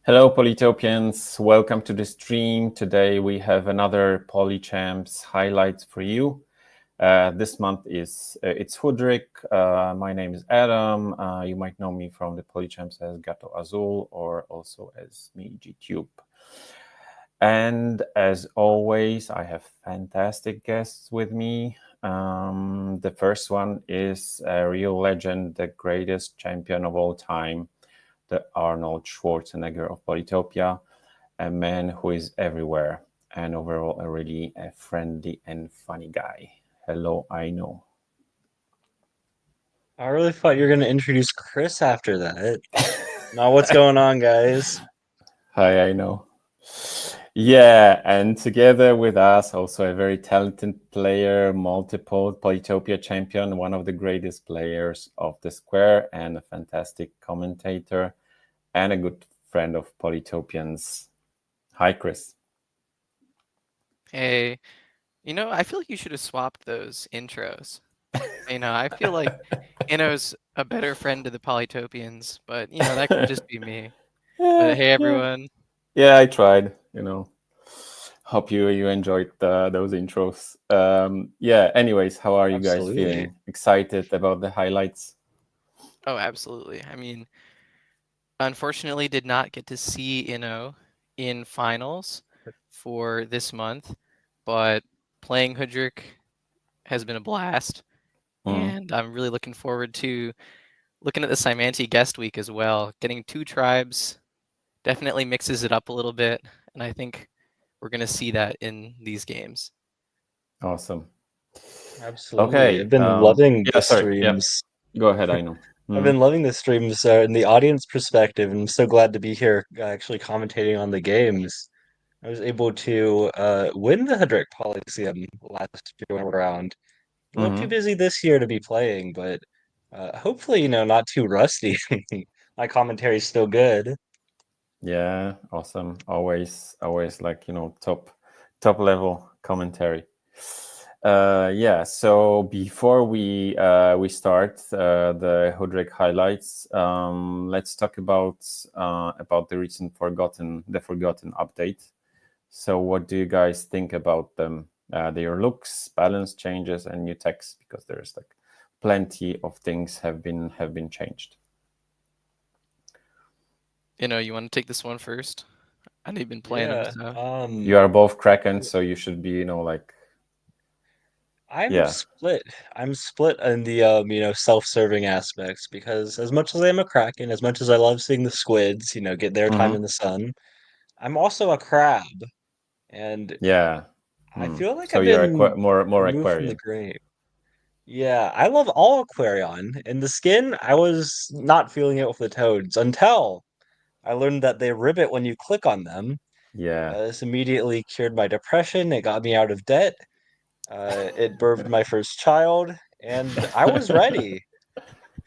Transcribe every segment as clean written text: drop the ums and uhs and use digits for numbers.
Hello, Polytopians. Welcome to the stream. Today we have another PolyChamps highlights for you. This month it's HOODRICK. My name is Adam. You might know me from the PolyChamps as Gato Azul or also as MeGTube. And as always, I have fantastic guests with me. The first one is a real legend, the greatest champion of all time, the Arnold Schwarzenegger of Polytopia, a man who is everywhere and overall a really friendly and funny guy. Hello, Aino. I really thought you were going to introduce Chris after that. Now, what's going on, guys? Hi, Aino. Yeah, and together with us, also a very talented player, multiple Polytopia champion, one of the greatest players of the Square, and a fantastic commentator, and a good friend of Polytopians. Hi, Chris. Hey, I feel like you should have swapped those intros. I feel like Inno's a better friend to the Polytopians, but that could just be me. But hey, everyone. Yeah, I tried. Hope you enjoyed those intros. Yeah. Anyways, how are you guys Absolutely. feeling? Excited about the highlights? Oh, absolutely. Unfortunately, did not get to see Inno in finals for this month, but playing HOODRICK has been a blast, and I'm really looking forward to looking at the Simanti guest week as well. Getting two tribes definitely mixes it up a little bit, and I think we're going to see that in these games. Awesome. Absolutely. Okay. I've been loving Yeah. the Sorry. Yeah. streams. Go ahead. I know. I've been loving the streams in the audience perspective, and I'm so glad to be here actually commentating on the games. I was able to win the HOODRICK Polysseum last year when I went around. A little too busy this year to be playing, but hopefully, not too rusty. My commentary's still good. Yeah. Awesome. Always like top level commentary. Yeah. So before we start the HOODRICK highlights, let's talk about the recent forgotten update. So what do you guys think about them? Their looks, balance changes, and new text, because there's like plenty of things have been changed. You want to take this one first? I know you've been playing them, so. You are both Kraken, so you should be, like. I'm Yeah. split. I'm split in the self-serving aspects because as much as I'm a Kraken, as much as I love seeing the squids, get their time in the sun, I'm also a crab, and Yeah. I feel like So I've you're been more removed from the Aquarian. grave. Yeah, I love all Aquarion. In the skin, I was not feeling it with the toads until I learned that they ribbit when you click on them. Yeah. This immediately cured my depression. It got me out of debt. It birthed my first child, and I was ready.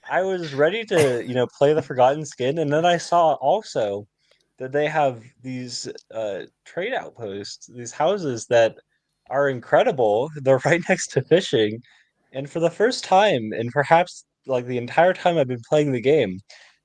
I was ready to, play the Forgotten Skin, and then I saw also that they have these trade outposts, these houses that are incredible. They're right next to fishing, and for the first time, and perhaps like the entire time I've been playing the game,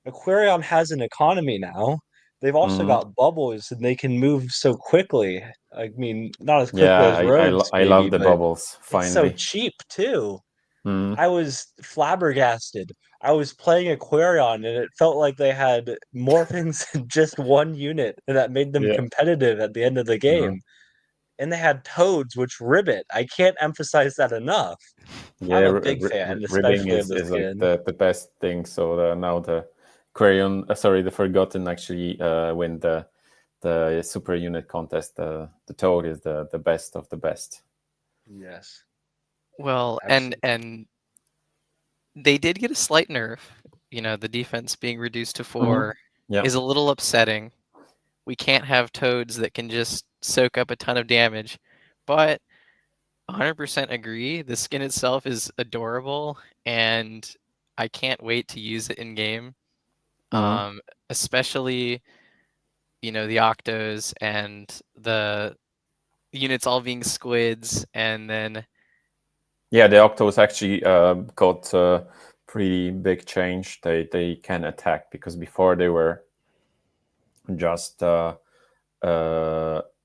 Aquarion has an economy now. They've also got bubbles, and they can move so quickly. I mean, not as quickly Yeah, as rogues, I maybe, love the but bubbles, it's so finally. cheap too. Mm. I was flabbergasted. I was playing Aquarion and it felt like they had more things than just one unit and that made them Yeah. competitive at the end of the Uh-huh. game. And they had toads, which ribbit. I can't emphasize that enough. I'm Yeah, a big fan, ribbing especially of the is like skin. the best thing. So now the the Forgotten actually win the super unit contest. The Toad is the best of the best. Yes, Well, and absolutely. and they did get a slight nerf. The defense being reduced to 4 Yeah. is a little upsetting. We can't have toads that can just soak up a ton of damage, but 100% agree. The skin itself is adorable, and I can't wait to use it in game. Especially, the Octos and the units all being squids, and then Yeah, the Octos actually got a pretty big change. They can attack, because before they were just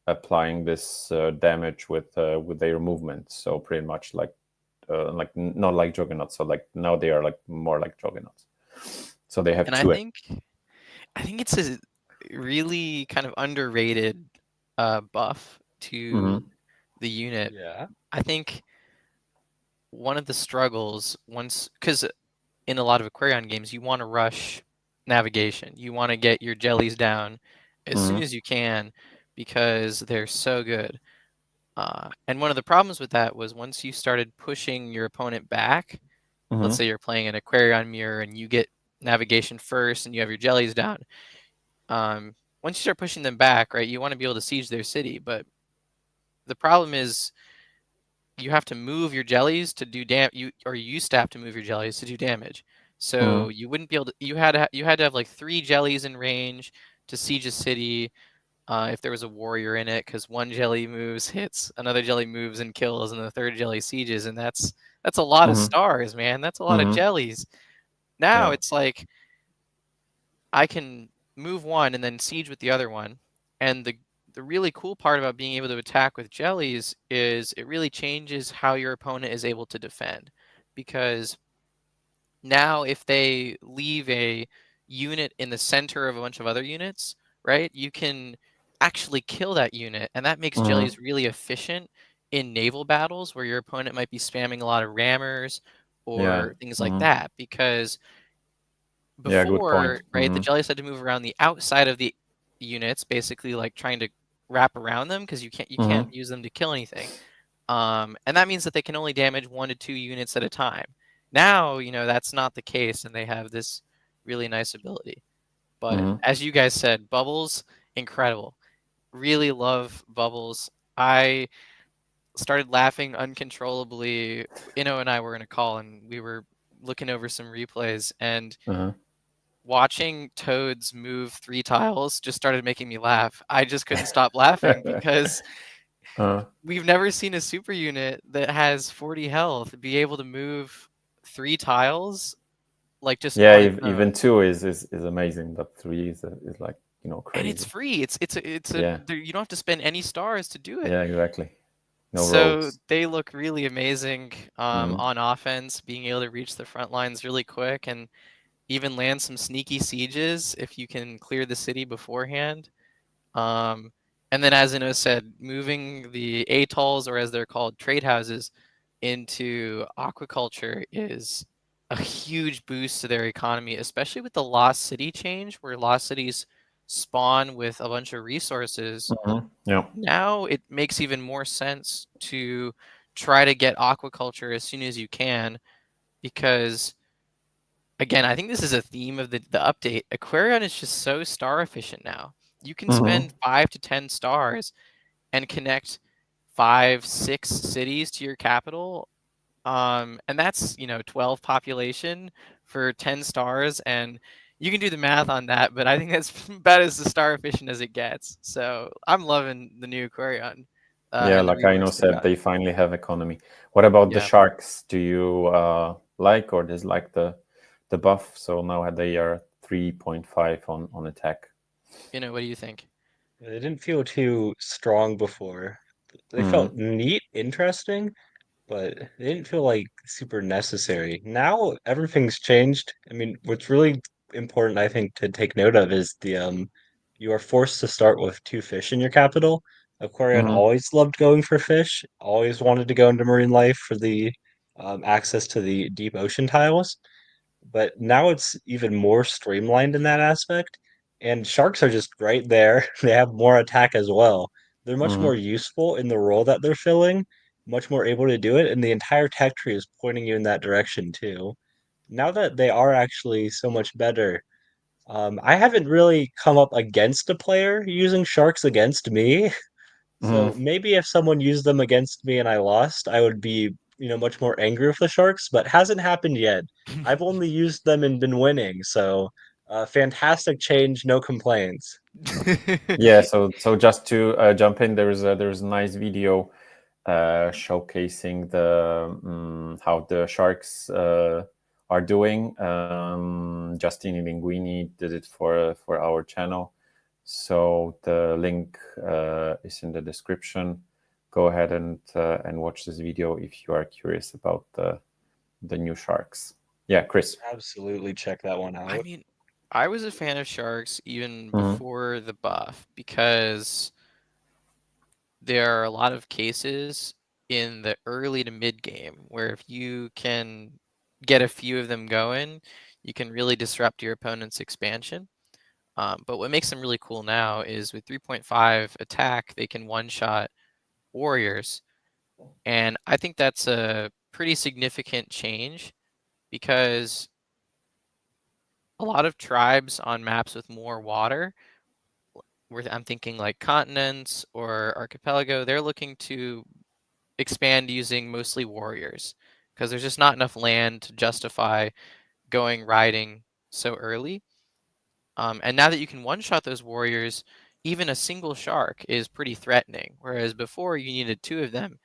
applying this damage with their movement. So pretty much like not like juggernauts. So like now they are like more like juggernauts. So they have And two. I think it's a really kind of underrated buff to the unit. Yeah. I think one of the struggles because in a lot of Aquarion games, you want to rush navigation. You want to get your jellies down as soon as you can because they're so good. And one of the problems with that was once you started pushing your opponent back, let's say you're playing an Aquarion mirror and you get navigation first and you have your jellies down. Once you start pushing them back, right, you want to be able to siege their city. But the problem is you have to move your jellies to do you used to have to move your jellies to do damage. So you wouldn't be able to. You had to have like 3 jellies in range to siege a city if there was a warrior in it, because one jelly moves, hits, another jelly moves and kills, and the third jelly sieges, and that's a lot of stars, man. That's a lot of jellies. Now it's like I can move one and then siege with the other one, and the really cool part about being able to attack with jellies is it really changes how your opponent is able to defend, because now if they leave a unit in the center of a bunch of other units, right, you can actually kill that unit, and that makes jellies really efficient in naval battles where your opponent might be spamming a lot of rammers or things like that, because good point. before, right, the jellies had to move around the outside of the units, basically like trying to wrap around them because you can't use them to kill anything. And that means that they can only damage 1 to 2 units at a time. Now, that's not the case, and they have this really nice ability. But as you guys said, bubbles, incredible. Really love bubbles. I started laughing uncontrollably. Inno and I were in a call, and we were looking over some replays, and watching toads move 3 tiles just started making me laugh. I just couldn't stop laughing because we've never seen a super unit that has 40 health be able to move 3 tiles like just on its own. Even 2 is amazing, but 3 is like crazy. And it's free. You don't have to spend any stars to do it. Yeah, exactly. No So roads. they look really amazing on offense, being able to reach the front lines really quick and even land some sneaky sieges if you can clear the city beforehand. And then, as Inno said, moving the atolls, or as they're called, trade houses, into aquaculture is a huge boost to their economy, especially with the Lost City change, where Lost Cities spawn with a bunch of resources. Now it makes even more sense to try to get aquaculture as soon as you can, because again, I think this is a theme of the update. Aquarion is just so star efficient now. You can spend 5 to 10 stars and connect 5, 6 cities to your capital. And that's 12 population for 10 stars, and you can do the math on that, but I think that's about as the star efficient as it gets. So I'm loving the new Aquarion. And the like I reworks said, got. they finally have economy. What about the sharks? Do you like or dislike the buff? So now they are 3.5 on attack. What do you think? They didn't feel too strong before. They felt neat, interesting, but they didn't feel like super necessary. Now everything's changed. I mean, what's really important, I think, to take note of is you are forced to start with 2 fish in your capital. Aquarian always loved going for fish, always wanted to go into marine life for the access to the deep ocean tiles. But now it's even more streamlined in that aspect. And sharks are just right there. They have more attack as well. They're much more useful in the role that they're filling, much more able to do it, and the entire tech tree is pointing you in that direction too. Now that they are actually so much better, I haven't really come up against a player using sharks against me. So maybe if someone used them against me and I lost, I would be, much more angry with the Sharks, but hasn't happened yet. I've only used them and been winning, so fantastic change, no complaints. So just to jump in, there's a nice video showcasing the how the sharks are doing. Justine Linguini did it for our channel, So the link is in the description. Go ahead and watch this video if you are curious about the new sharks. Yeah, Chris. Absolutely check that one out. I mean, I was a fan of sharks even before the buff, because there are a lot of cases in the early to mid game where if you can get a few of them going, you can really disrupt your opponent's expansion. But what makes them really cool now is with 3.5 attack, they can one-shot warriors. And I think that's a pretty significant change, because a lot of tribes on maps with more water, where I'm thinking like continents or archipelago, they're looking to expand using mostly warriors, because there's just not enough land to justify going riding so early. And now that you can one-shot those warriors, even a single shark is pretty threatening, whereas before you needed 2 of them.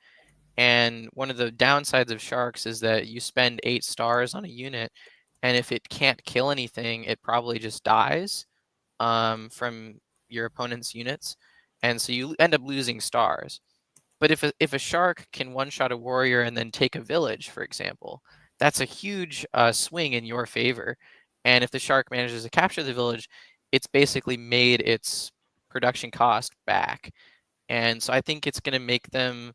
And one of the downsides of sharks is that you spend 8 stars on a unit, and if it can't kill anything, it probably just dies from your opponent's units, and so you end up losing stars. But if a shark can one-shot a warrior and then take a village, for example, that's a huge swing in your favor. And if the shark manages to capture the village, it's basically made its production cost back. And so I think it's going to make them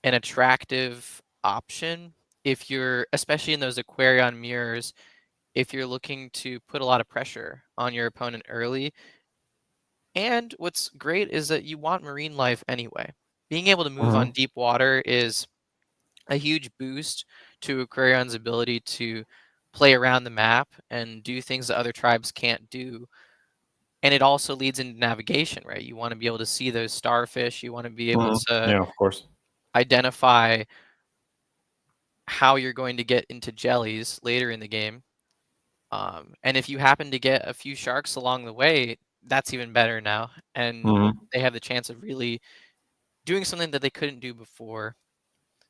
an attractive option if you're, especially in those Aquarion mirrors, if you're looking to put a lot of pressure on your opponent early. And what's great is that you want marine life anyway. Being able to move on deep water is a huge boost to Aquarion's ability to play around the map and do things that other tribes can't do. And it also leads into navigation, right? You want to be able to see those starfish. You want to be able to Yeah, of course. identify how you're going to get into jellies later in the game. And if you happen to get a few sharks along the way, that's even better now. And they have the chance of really doing something that they couldn't do before.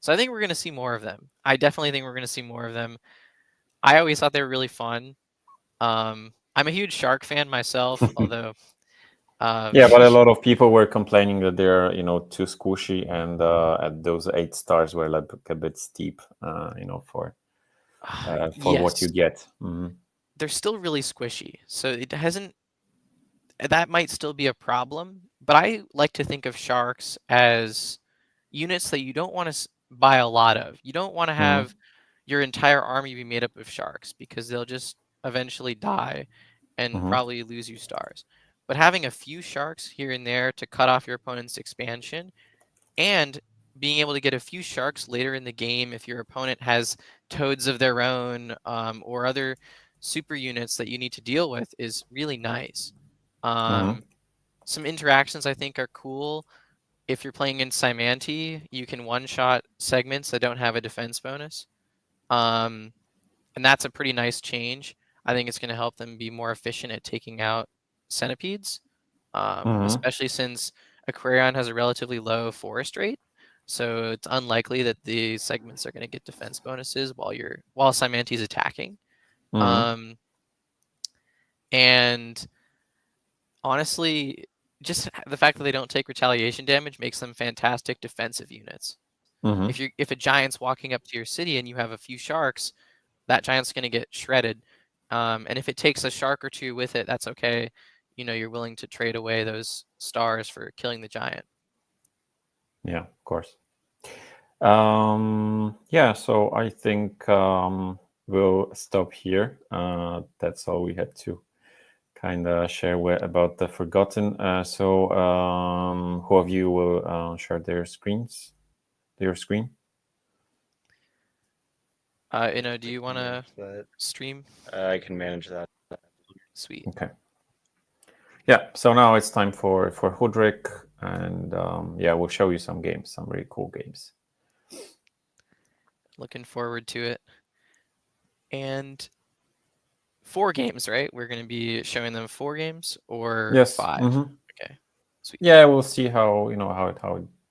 So I think we're going to see more of them. I definitely think we're going to see more of them. I always thought they were really fun. I'm a huge shark fan myself, although yeah, but a lot of people were complaining that they're too squishy, and at those 8 stars were like a bit steep, for what you get. They're still really squishy, so it hasn't. That might still be a problem, but I like to think of sharks as units that you don't want to buy a lot of. You don't want to have your entire army be made up of sharks, because they'll just eventually die and probably lose you stars. But having a few sharks here and there to cut off your opponent's expansion, and being able to get a few sharks later in the game if your opponent has toads of their own, or other super units that you need to deal with, is really nice. Some interactions I think are cool. If you're playing in Simanti, you can one-shot segments that don't have a defense bonus. And that's a pretty nice change. I think it's going to help them be more efficient at taking out centipedes, especially since Aquarion has a relatively low forest rate. So it's unlikely that the segments are going to get defense bonuses while Simanti's attacking. And honestly, just the fact that they don't take retaliation damage makes them fantastic defensive units. If a giant's walking up to your city and you have a few sharks, that giant's going to get shredded. And if it takes a shark or 2 with it, that's okay. You're willing to trade away those stars for killing the giant. Yeah, of course. Yeah, so I think we'll stop here. That's all we had to kind of share about the Forgotten. So who of you will share their screen? Do you want to stream? I can manage that. Sweet. Okay. Yeah, so now it's time for HOODRICK, and yeah, we'll show you some games, some really cool games. Looking forward to it. And 4 games, right? We're going to be showing them 4 games or 5. Okay. Sweet. Yeah, we'll see how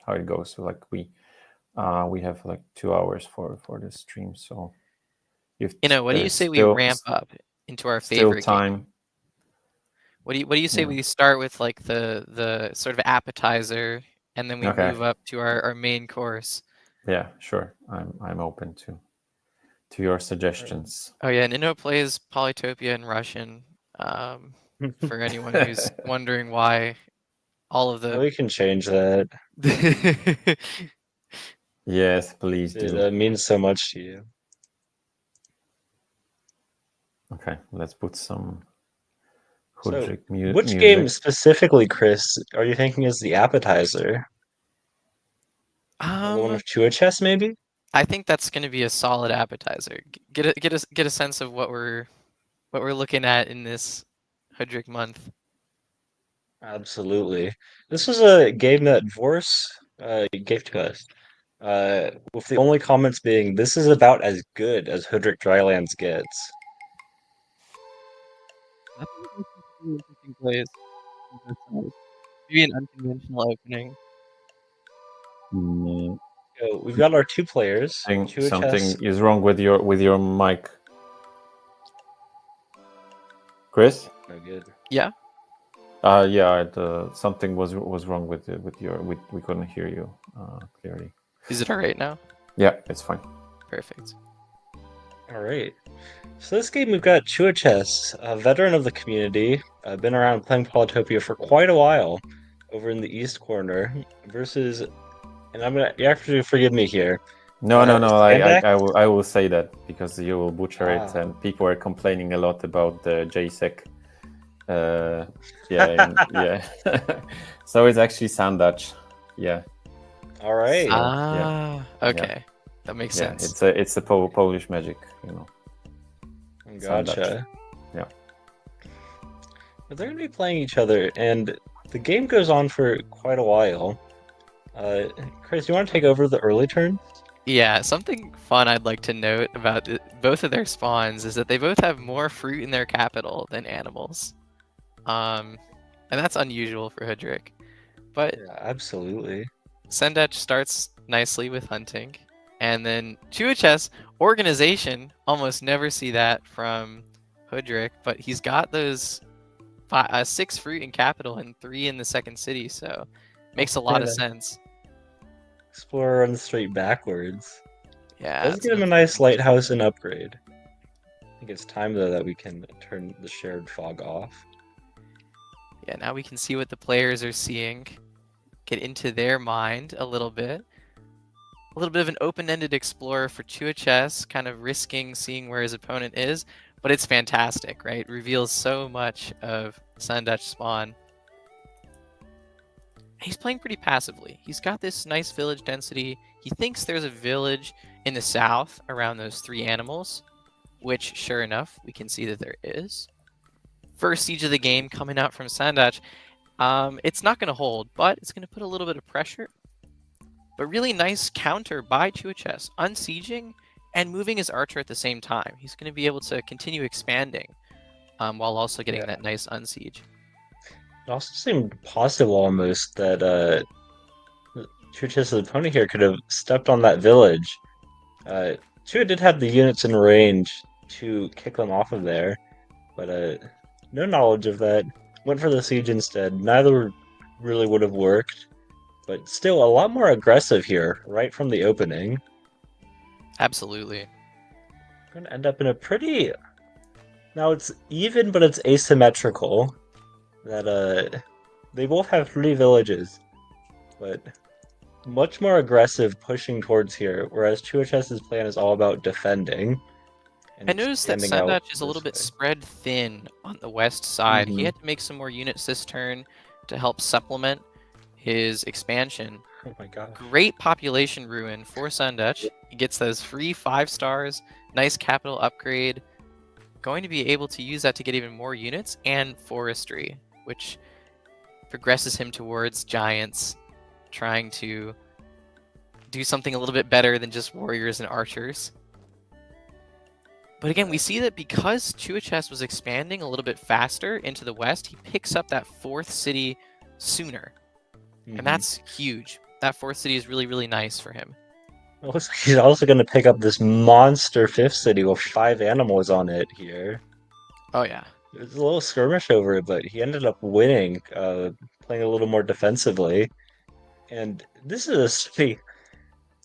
how it goes. So like we have like 2 hours for the stream. So what do you say we ramp up into our favorite time? game? What do you say we start with like the sort of appetizer, and then we move up to our main course? Yeah, sure. I'm open to your suggestions. Oh yeah, and Inno plays Polytopia in Russian. For anyone who's wondering why all of the We can change that. Yes, please do. It means so much to you. Okay, let's put some HOODRICK music. Which game specifically, Chris, are you thinking is the appetizer? The one with Chua chess, maybe? I think that's going to be a solid appetizer. Get a sense of what we're looking at in this HOODRICK month. Absolutely. This was a game that Vorse gave to us. With the only comments being, this is about as good as HOODRICK Drylands gets. Maybe an unconventional opening. So we've got our 2 players. Something is wrong with your mic, Chris. No good. Yeah. Yeah. Something was wrong with your. We couldn't hear you clearly. Is it all right now? Yeah, it's fine. Perfect. All right. So this game we've got Chua Chess, a veteran of the community, been around playing Polytopia for quite a while, over in the east corner, versus, and you have to forgive me here. No. I will say that because you will butcher it, and people are complaining a lot about the JSEC. Yeah. So it's actually Sandacz. Yeah. All right. Okay. Yeah. That makes sense. It's a Polish magic, Gotcha. Sandacz. Yeah. But they're going to be playing each other, and the game goes on for quite a while. Chris, you want to take over the early turn? Yeah, something fun I'd like to note about both of their spawns is that they both have more fruit in their capital than animals. And that's unusual for HOODRICK. But yeah, absolutely. Sandacz starts nicely with hunting, and then Chua Chess organization, almost never see that from HOODRICK, but he's got those 6 fruit in capital and 3 in the second city, so makes a lot of sense. Explorer runs straight backwards. Yeah. Let's get him a nice lighthouse and upgrade. I think it's time though that we can turn the shared fog off. Yeah, now we can see what the players are seeing. Get into their mind a little bit. A little bit of an open-ended explorer for Chua Chess, kind of risking seeing where his opponent is, but it's fantastic, right? Reveals so much of Sandacz spawn. He's playing pretty passively. He's got this nice village density. He thinks there's a village in the south around those 3 animals, which, sure enough, we can see that there is. First siege of the game coming out from Sandacz. It's not going to hold, but it's going to put a little bit of pressure. But really nice counter by Chua Chess, unsieging and moving his archer at the same time. He's going to be able to continue expanding while also getting that nice unsiege. It also seemed possible almost that Chua Chess's opponent here could have stepped on that village. Chua did have the units in range to kick them off of there, but no knowledge of that. Went for the siege instead. Neither really would have worked, but still a lot more aggressive here, right from the opening. Absolutely. We're going to end up in a pretty... Now it's even, but it's asymmetrical. That they both have 3 villages, but much more aggressive pushing towards here, whereas Chua Chess's plan is all about defending. I noticed that Sandacz is a little bit spread thin on the west side. He had to make some more units this turn to help supplement his expansion. Oh my god. Great population ruin for Sandacz. He gets those free 5 stars, nice capital upgrade. Going to be able to use that to get even more units and forestry, which progresses him towards giants, trying to do something a little bit better than just warriors and archers. But again, we see that because Chua Chess was expanding a little bit faster into the west, he picks up that 4th city sooner. And that's huge. That 4th city is really, really nice for him. It looks like he's also going to pick up this monster 5th city with 5 animals on it here. Oh yeah. There's a little skirmish over it, but he ended up winning, playing a little more defensively. And this is a city,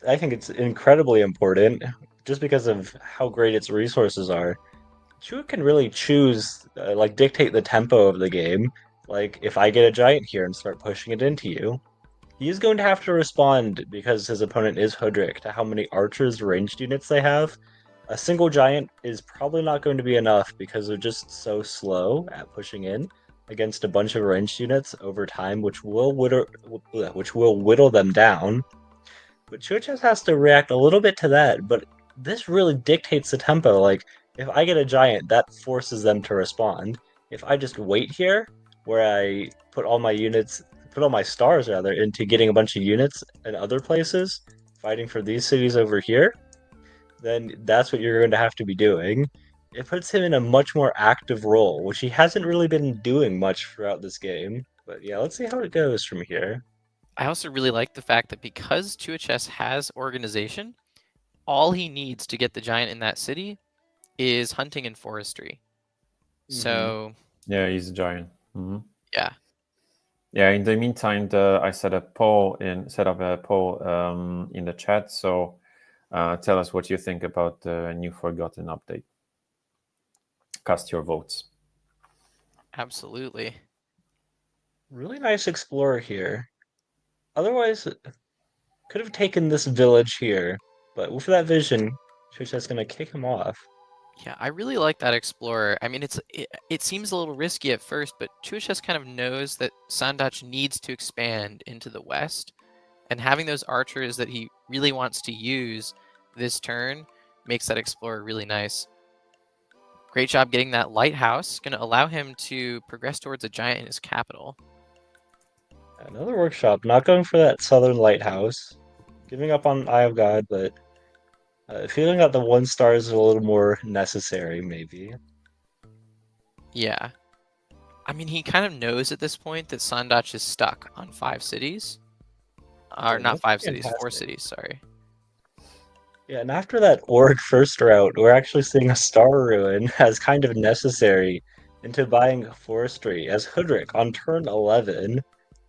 I think it's incredibly important just because of how great its resources are. Chua can really choose, like, dictate the tempo of the game. Like, if I get a giant here and start pushing it into you, he's going to have to respond because his opponent is Hoodrick to how many archers ranged units they have. A single giant is probably not going to be enough because they're just so slow at pushing in against a bunch of ranged units over time, which will whittle them down. But Chua just has to react a little bit to that, but this really dictates the tempo. Like, if I get a giant, that forces them to respond. If I just wait here, where I put all my stars rather, into getting a bunch of units in other places, fighting for these cities over here, then that's what you're going to have to be doing. It puts him in a much more active role, which he hasn't really been doing much throughout this game. But yeah, let's see how it goes from here. I also really like the fact that because Chua has organization, all he needs to get the giant in that city is hunting and forestry. So yeah, he's a giant. yeah. Yeah. In the meantime, I set up a poll in the chat. So tell us what you think about the new Forgotten update. Cast your votes. Absolutely. Really nice explorer here. Otherwise, could have taken this village here, but with that vision, Chucha's gonna kick him off. Yeah, I really like that explorer. I mean, it seems a little risky at first, but Chuchas kind of knows that Sandach needs to expand into the west, and having those archers that he really wants to use this turn makes that explorer really nice. Great job getting that lighthouse. Going to allow him to progress towards a giant in his capital. Another workshop, not going for that southern lighthouse. Giving up on Eye of God, but feeling that the 1 star is a little more necessary, maybe. Yeah. I mean, he kind of knows at this point that Sandach is stuck on 5 cities. Or not 5 cities, 4 cities, sorry. Yeah, and after that Org first route, we're actually seeing a Star Ruin as kind of necessary into buying Forestry, as Hoodrick on turn 11,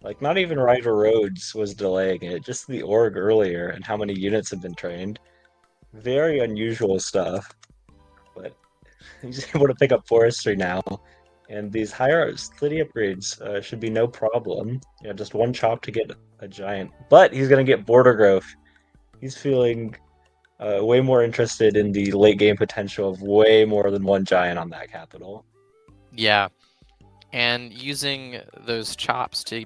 like, not even Ryder Rhodes was delaying it, just the Org earlier and how many units have been trained. Very unusual stuff, but he's able to pick up Forestry now, and these higher city upgrades should be no problem. You know, just 1 chop to get a giant, but he's going to get Border Growth. He's feeling way more interested in the late game potential of way more than 1 giant on that capital. Yeah, and using those chops to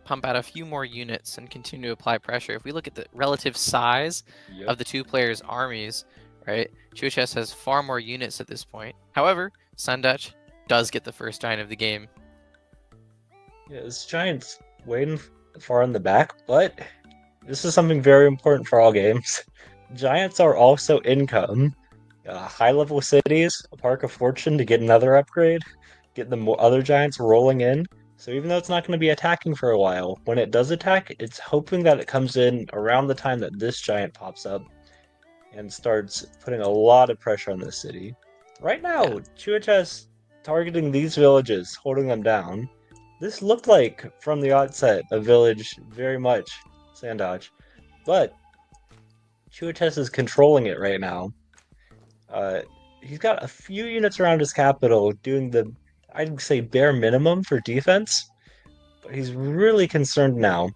pump out a few more units and continue to apply pressure. If we look at the relative size of the 2 players' armies, right, Chuchas has far more units at this point. However, Sandach does get the first giant of the game. Yeah, this giant's way far in the back, but this is something very important for all games. Giants are also income. High-level cities, a Park of Fortune to get another upgrade, get the other giants rolling in. So even though it's not going to be attacking for a while, when it does attack, it's hoping that it comes in around the time that this giant pops up and starts putting a lot of pressure on this city. Right now, Chuacha's targeting these villages, holding them down. This looked like, from the outset, a village very much Sandach, but Chuaches is controlling it right now. He's got a few units around his capital doing the, I'd say, bare minimum for defense, but he's really concerned now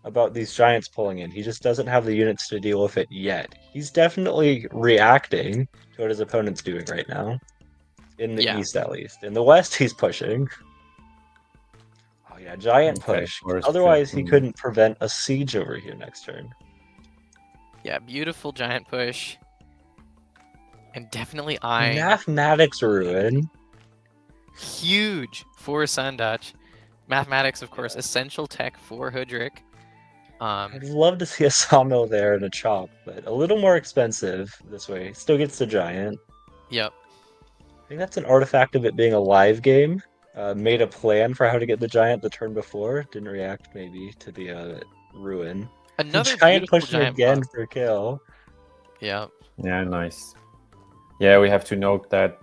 about these giants pulling in. He just doesn't have the units to deal with it yet. He's definitely reacting to what his opponent's doing right now. In the east, at least. In the west, he's pushing. Oh yeah, giant push. Otherwise, he couldn't prevent a siege over here next turn. Yeah, beautiful giant push. And definitely eyeing Mathematics Ruin. Huge for Sandach. Mathematics, of course, essential tech for Hoodrick. I'd love to see a sawmill there and a chop, but a little more expensive this way. Still gets the giant. Yep. I think that's an artifact of it being a live game. Made a plan for how to get the giant the turn before. Didn't react, maybe, to the ruin. Another giant pushing giant again buff. for kill. Yeah. Yeah, nice. Yeah, we have to note that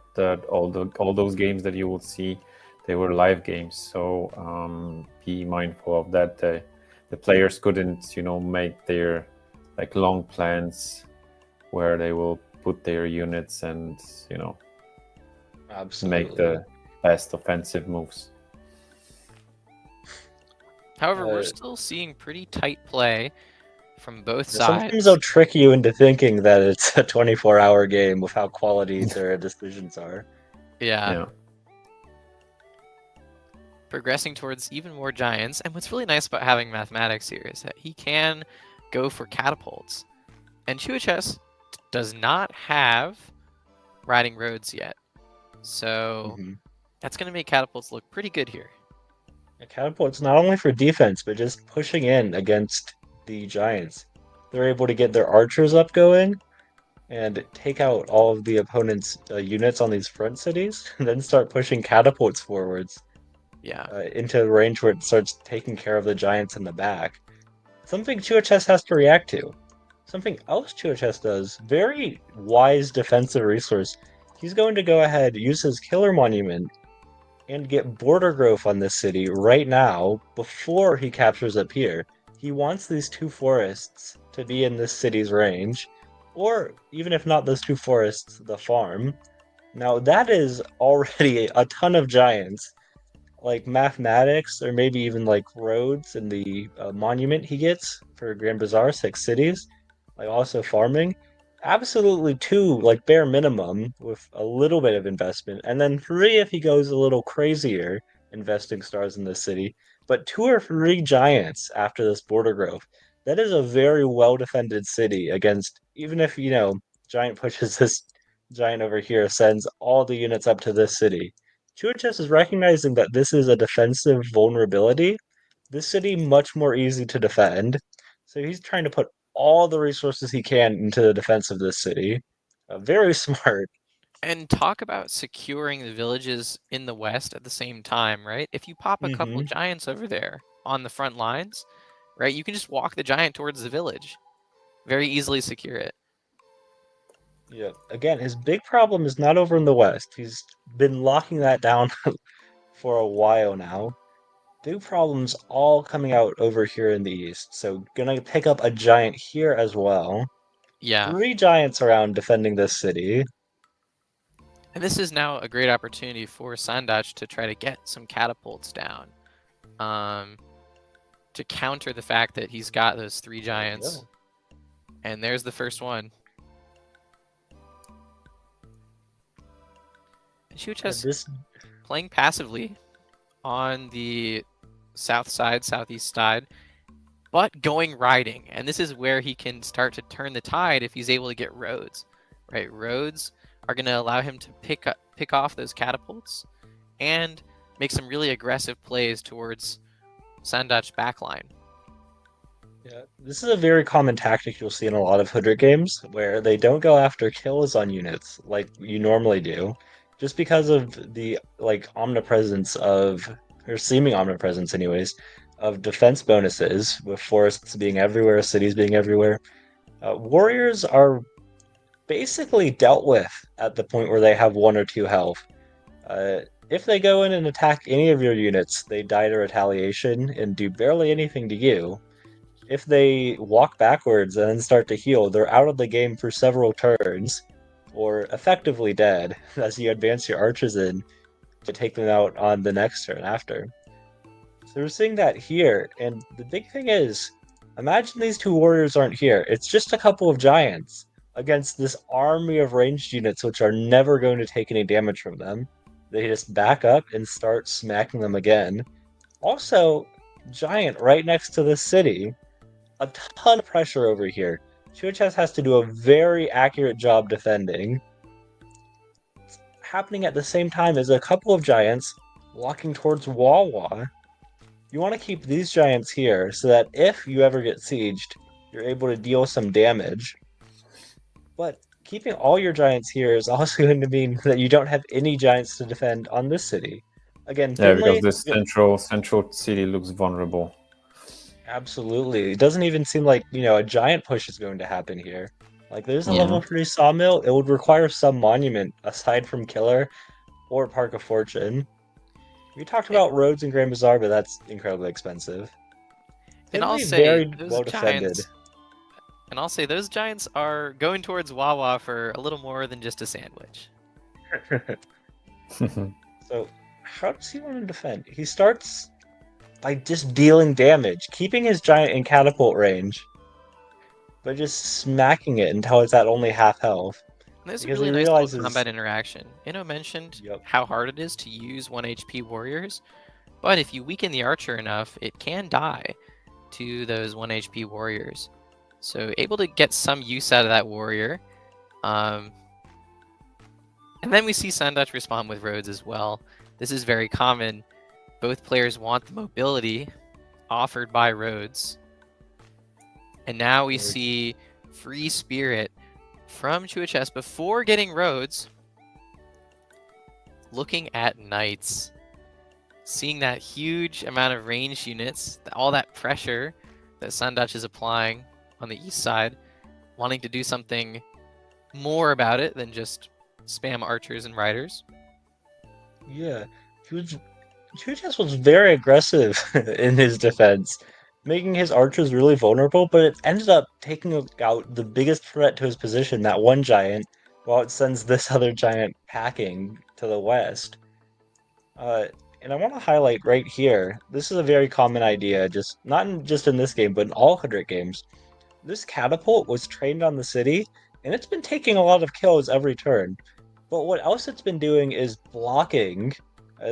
all those games that you will see, they were live games. So be mindful of that. The players couldn't, make their like long plans where they will put their units and Absolutely. make the best offensive moves. However, we're still seeing pretty tight play from both sides. Sometimes they'll trick you into thinking that it's a 24-hour game with how quality their decisions are. Yeah. Progressing towards even more giants. And what's really nice about having mathematics here is that he can go for catapults. And Chuachess does not have riding roads yet. So that's going to make catapults look pretty good here. A catapult's not only for defense, but just pushing in against the giants. They're able to get their archers up going and take out all of the opponent's units on these front cities, and then start pushing catapults forwards. Into the range where it starts taking care of the giants in the back. Something Chuachess has to react to. Something else Chuachess does, very wise defensive resource. He's going to go ahead, use his killer monument, and get border growth on this city right now before he captures up here. He wants these two forests to be in this city's range, or even if not those two forests, the farm. Now that is already a ton of giants. Like mathematics, or maybe even like roads and the monument he gets for Grand Bazaar, 6 cities, like also farming. Absolutely 2, like bare minimum, with a little bit of investment, and then 3 if he goes a little crazier, investing stars in the city. But 2 or 3 giants after this border growth. That is a very well defended city against, even if giant pushes this giant over here, sends all the units up to this city. Chuachess is recognizing that this is a defensive vulnerability. This city much more easy to defend, so he's trying to put all the resources he can into the defense of this city. Very smart. And talk about securing the villages in the west at the same time, right? If you pop a couple of giants over there on the front lines, right, you can just walk the giant towards the village. Very easily secure it. Yeah. Again, his big problem is not over in the west. He's been locking that down for a while now. Big problems all coming out over here in the east. So gonna pick up a giant here as well. Yeah. 3 giants around defending this city. And this is now a great opportunity for Sandach to try to get some catapults down. To counter the fact that he's got those 3 giants. And there's the first one. And Chuachess playing passively on the south side, southeast side, but going riding. And this is where he can start to turn the tide if he's able to get roads. Right? Roads are going to allow him to pick off those catapults and make some really aggressive plays towards Sandach's backline. Yeah, this is a very common tactic you'll see in a lot of HOODRICK games, where they don't go after kills on units like you normally do, just because of the omnipresence of, or seeming omnipresence anyways, of defense bonuses, with forests being everywhere, cities being everywhere. Warriors are basically dealt with at the point where they have 1 or 2 health. If they go in and attack any of your units, they die to retaliation and do barely anything to you. If they walk backwards and then start to heal, they're out of the game for several turns, or effectively dead, as you advance your archers in to take them out on the next turn after. So we're seeing that here, and the big thing is, imagine these 2 warriors aren't here. It's just a couple of giants against this army of ranged units which are never going to take any damage from them. They just back up and start smacking them again. Also, giant right next to this city. A ton of pressure over here. Chuachess has to do a very accurate job defending. It's happening at the same time as a couple of giants walking towards Wawa. You want to keep these giants here so that if you ever get sieged, you're able to deal some damage. But keeping all your giants here is also going to mean that you don't have any giants to defend on this city. Again, Finley, because this central city looks vulnerable. Absolutely. It doesn't even seem like, a giant push is going to happen here. Like, there's a Yeah. level 3 sawmill. It would require some monument aside from Killer or Park of Fortune. We talked about roads in Grand Bazaar, but that's incredibly expensive. And I'll Finley, say very those well defended. giants are going towards Wawa for a little more than just a sandwich. So, how does he want to defend? He starts by just dealing damage, keeping his giant in catapult range, but just smacking it until it's at only half health. And there's a Because really he nice little realizes, combat interaction. Inno mentioned Yep. how hard it is to use 1 HP warriors, but if you weaken the archer enough, it can die to those 1 HP warriors. So able to get some use out of that warrior. And then we see Sandach respond with roads as well. This is very common. Both players want the mobility offered by roads. And now we see Free Spirit from CHS before getting roads, looking at knights, seeing that huge amount of ranged units, all that pressure that Sandach is applying on the east side, wanting to do something more about it than just spam archers and riders. yeah, Chuchas was very aggressive in his defense, making his archers really vulnerable, but it ended up taking out the biggest threat to his position, that one giant, while it sends this other giant packing to the west. And I want to highlight right here, this is a very common idea, not just in this game, but in all HOODRICK games. This catapult was trained on the city, and it's been taking a lot of kills every turn. But what else it's been doing is blocking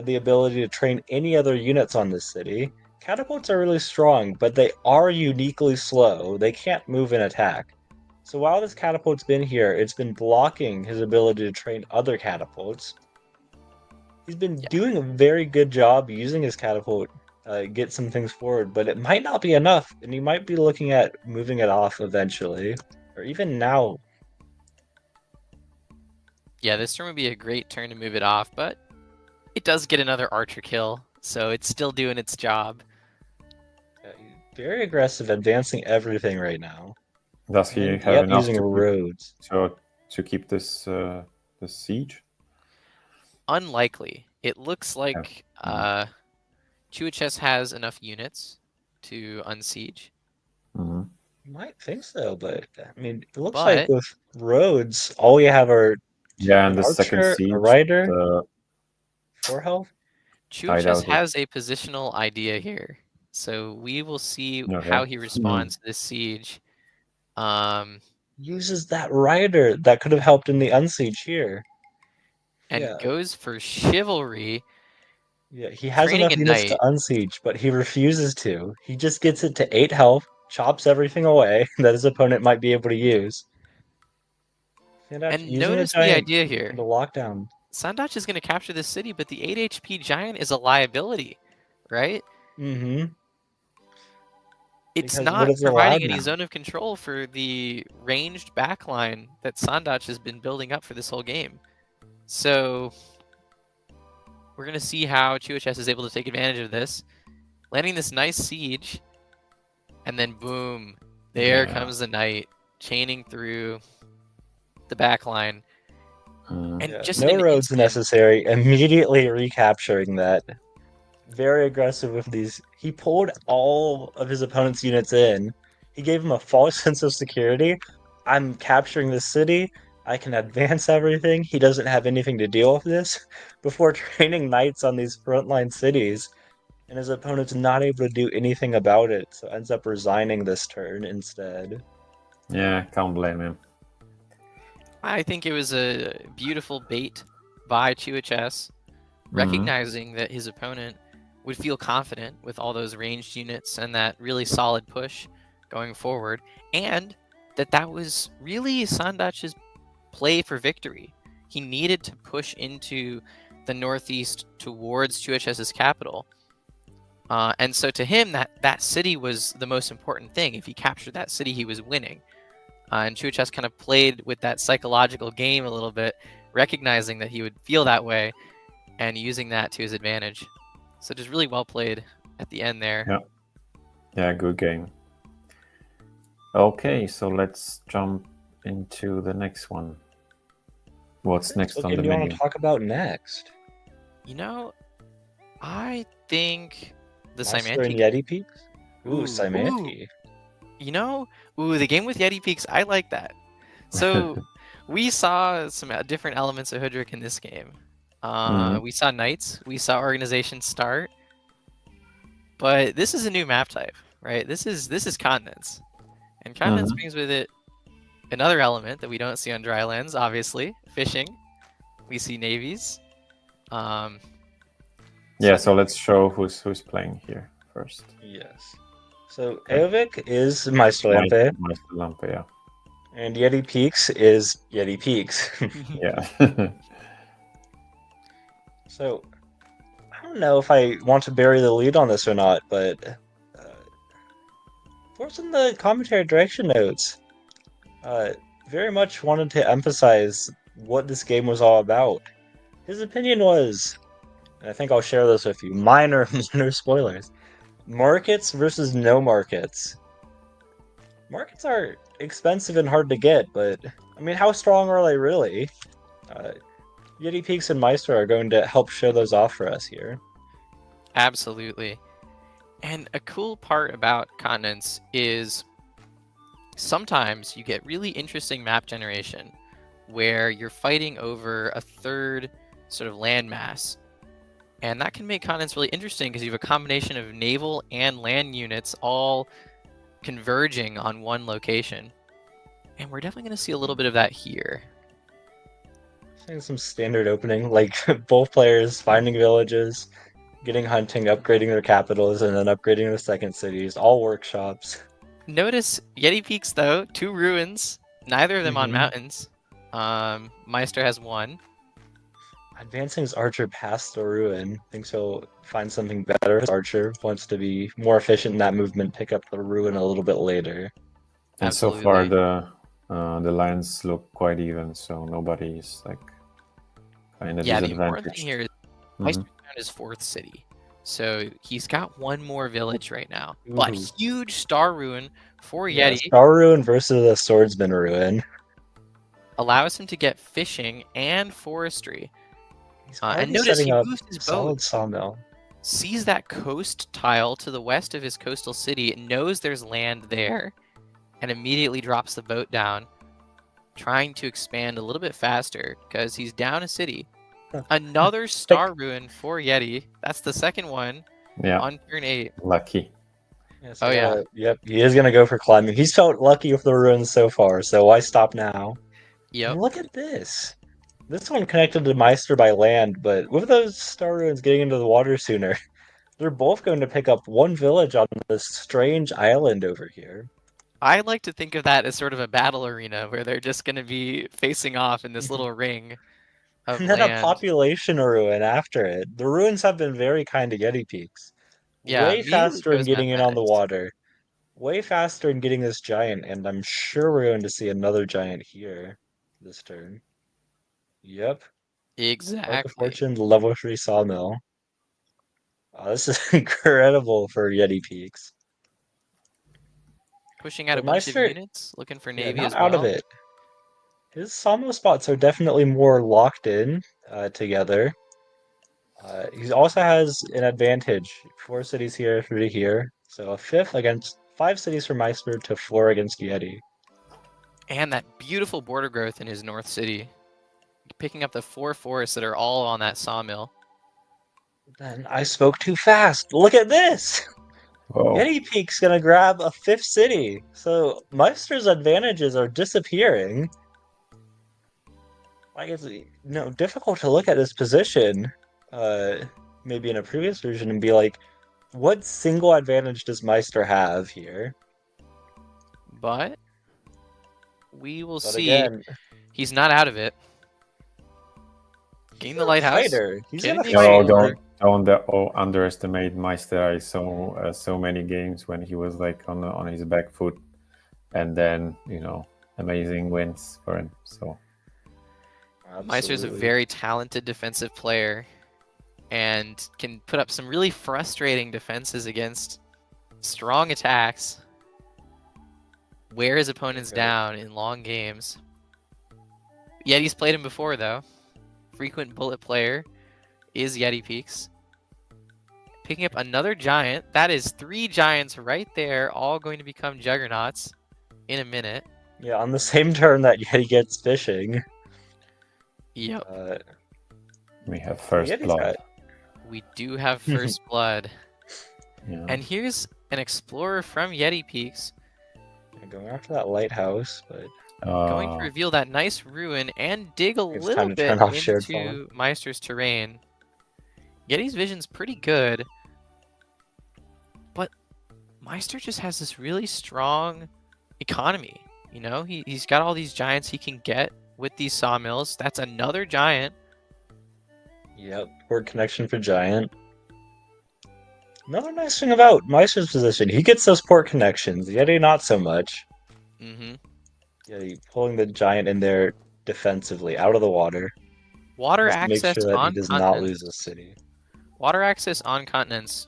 the ability to train any other units on this city. Catapults are really strong, but they are uniquely slow. They can't move and attack. So while this catapult's been here, it's been blocking his ability to train other catapults. He's been doing a very good job using his catapult get some things forward, but it might not be enough, and he might be looking at moving it off eventually, or even now. Yeah, this turn would be a great turn to move it off, but it does get another archer kill, so it's still doing its job. Very aggressive, advancing everything right now. Does he have enough using roads to keep this this siege? Unlikely. It looks like CHS has enough units to unsiege. You might think so, but I mean, it looks like with roads, all we have are and the second siege, a rider, 4 health. CHS has a positional idea here, so we will see how he responds to this siege. Uses that rider that could have helped in the unsiege here. And goes for chivalry. Yeah, he has enough units to unsiege, but he refuses to. He just gets it to 8 health, chops everything away that his opponent might be able to use. And notice the idea here. The lockdown. Sandach is going to capture this city, but the 8 HP giant is a liability, right? It's not providing any zone of control for the ranged backline that Sandach has been building up for this whole game. So we're going to see how CHS is able to take advantage of this, landing this nice siege, and then boom, there comes the knight, chaining through the backline. And just no roads necessary, immediately recapturing that. Very aggressive with these. He pulled all of his opponent's units in. He gave him a false sense of security. I'm capturing this city. I can advance everything. He doesn't have anything to deal with this before training knights on these frontline cities. And his opponent's not able to do anything about it, so ends up resigning this turn instead. Yeah, can't blame him. I think it was a beautiful bait by CHS, recognizing that his opponent would feel confident with all those ranged units and that really solid push going forward, and that was really Sandach's play for victory. He needed to push into the northeast towards CHS's capital. And so to him, that city was the most important thing. If he captured that city, he was winning. And CHS kind of played with that psychological game a little bit, recognizing that he would feel that way and using that to his advantage. So just really well played at the end there. Yeah, good game. Okay, so let's jump into the next one. What's next What on game the do you want menu? to talk about next? You know, I think the Master and Simanti. Yeti Peaks? Ooh, Ooh, Simanti. you know, the game with Yeti Peaks. I like that. So we saw some different elements of Hoodrick in this game. We saw knights. We saw organization start. But this is a new map type, right? This is continents, and continents brings with it another element that we don't see on drylands. Obviously, fishing. We see navies. Yeah, so let's show who's playing here first. Yes. So Eovic is Meisterlampe, Meisterlampe, yeah. and Yeti Peaks is Yeti Peaks. Yeah. So I don't know if I want to bury the lead on this or not, but what's in the commentary direction notes? Very much wanted to emphasize what this game was all about. His opinion was, and I think I'll share this with you, minor spoilers. Markets versus no markets. Markets are expensive and hard to get, but I mean, how strong are they really? Yeti Peaks and Meister are going to help show those off for us here. Absolutely. And a cool part about continents is sometimes you get really interesting map generation where you're fighting over a third sort of landmass. And that can make continents really interesting because you have a combination of naval and land units all converging on one location. And we're definitely going to see a little bit of that here. Seeing some standard opening, like both players finding villages, getting hunting, upgrading their capitals, and then upgrading their second cities, all workshops. Notice Yeti Peaks, though, 2 ruins, neither of them on mountains. Meister has 1. Advancing his archer past the ruin, thinks he'll find something better. His archer wants to be more efficient in that movement, pick up the ruin a little bit later. And Absolutely. so far the lines look quite even, so nobody's like kind of disadvantaged. disadvantaged. The important thing here is Meister found his 4th city. So he's got 1 more village right now. But huge star ruin for Yeti. Star ruin versus a swordsman ruin. Allows him to get fishing and forestry. And notice he moves his boat. Sawmill. Sees that coast tile to the west of his coastal city, knows there's land there, and immediately drops the boat down, trying to expand a little bit faster because he's down a city. Another star ruin for Yeti. That's the second one on turn 8. Lucky. Yeah, so, yep, he is going to go for climbing. He's felt lucky with the ruins so far, so why stop now? Yep. And look at this. This one connected to Meister by land, but with those star ruins getting into the water sooner, they're both going to pick up 1 village on this strange island over here. I like to think of that as sort of a battle arena where they're just going to be facing off in this little ring of and then land. A population ruin after it. The ruins have been very kind to Yeti Peaks. Yeah, way faster in getting in on the water. Way faster in getting this giant, and I'm sure we're going to see another giant here this turn. Yep. Exactly. Arc of Fortune, level 3 sawmill. This is incredible for Yeti Peaks. Pushing out a bunch of units, looking for navy as well. Out of it. His sawmill spots are definitely more locked in together. He also has an advantage. 4 cities here, 3 here. So a 5th against 5 cities for Meister to 4 against Yeti. And that beautiful border growth in his north city. Picking up the 4 forests that are all on that sawmill. Then I spoke too fast. Look at this! Whoa. Yeti Peak's gonna grab a 5th city. So Meister's advantages are disappearing. Like it's difficult to look at this position, maybe in a previous version, and be like, what single advantage does Meister have here? But we will see. Again, he's not out of it. Gain the lighthouse. He's gonna fight. Don't underestimate Meister. I saw so many games when he was like on his back foot, and then amazing wins for him. So Meister's a very talented defensive player, and can put up some really frustrating defenses against strong attacks. wear his opponents Okay. down in long games. Yeti's played him before, though. Frequent bullet player is Yeti Peaks. Picking up another giant. That is 3 giants right there, all going to become juggernauts in a minute. Yeah, on the same turn that Yeti gets fishing. Yep. We have first Yeti's blood. We do have first blood. Yeah. And here's an explorer from Yeti Peaks Going after that lighthouse, but going to reveal that nice ruin and dig a It's little time to bit turn off shared into Meister's terrain. Yeti's vision's pretty good, but Meister just has this really strong economy. You know, he's got all these giants he can get with these sawmills. That's another giant. yep, port connection for giant. Another nice thing about Meister's position, he gets those port connections. Yeti not so much. Mm-hmm. Yeti pulling the giant in there defensively out of the water. Water Just to make access sure that he on does not continents. lose the city. Water access on continents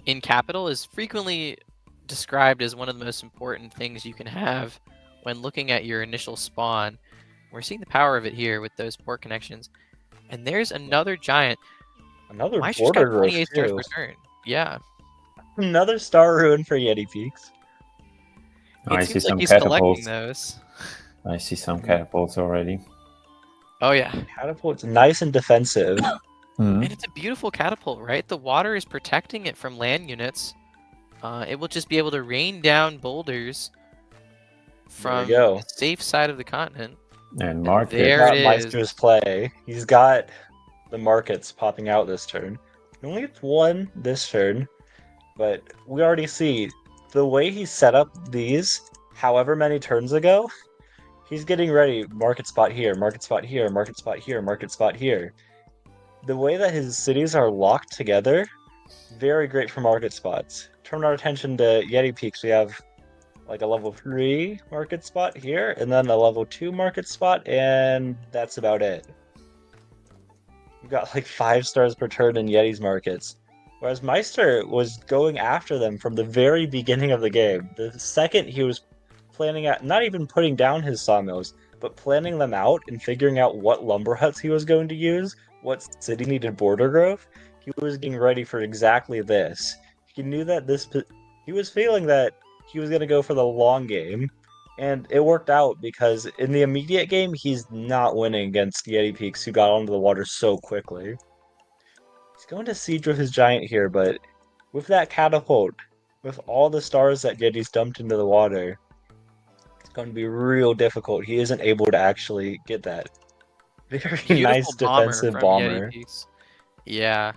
in capital is frequently described as one of the most important things you can have when looking at your initial spawn. We're seeing the power of it here with those port connections. And there's another giant. Another Meister's border got growth 28 stars too. per turn. Yeah. Another star ruin for Yeti Peaks. I It see seems like some he's collecting catapults. those. I see some catapults already. Oh, yeah. Catapult's nice and defensive. Mhm. And it's a beautiful catapult, right? The water is protecting it from land units. It will just be able to rain down boulders from go. the safe side of the continent. And market. There it Got is. Meister's play. He's got the markets popping out this turn. He only gets one this turn, but we already see the way he set up these however many turns ago, he's getting ready. Market spot here, market spot here, market spot here, market spot here. The way that his cities are locked together, very great for market spots. Turn our attention to Yeti Peaks. We have like a level 3 market spot here, and then a level 2 market spot, and that's about it. We've got like 5 stars per turn in Yeti's markets. Whereas Meister was going after them from the very beginning of the game. The second he was planning out, not even putting down his sawmills, but planning them out and figuring out what lumber huts he was going to use, what city needed border growth, he was getting ready for exactly this. He knew that he was feeling that he was going to go for the long game, and it worked out because in the immediate game, he's not winning against Yeti Peaks, who got onto the water so quickly. He's going to siege with his giant here, but with that catapult, with all the stars that Yeti's dumped into the water, it's going to be real difficult. He isn't able to actually get that. Very nice defensive from bomber. Yeti Peaks. Yeah.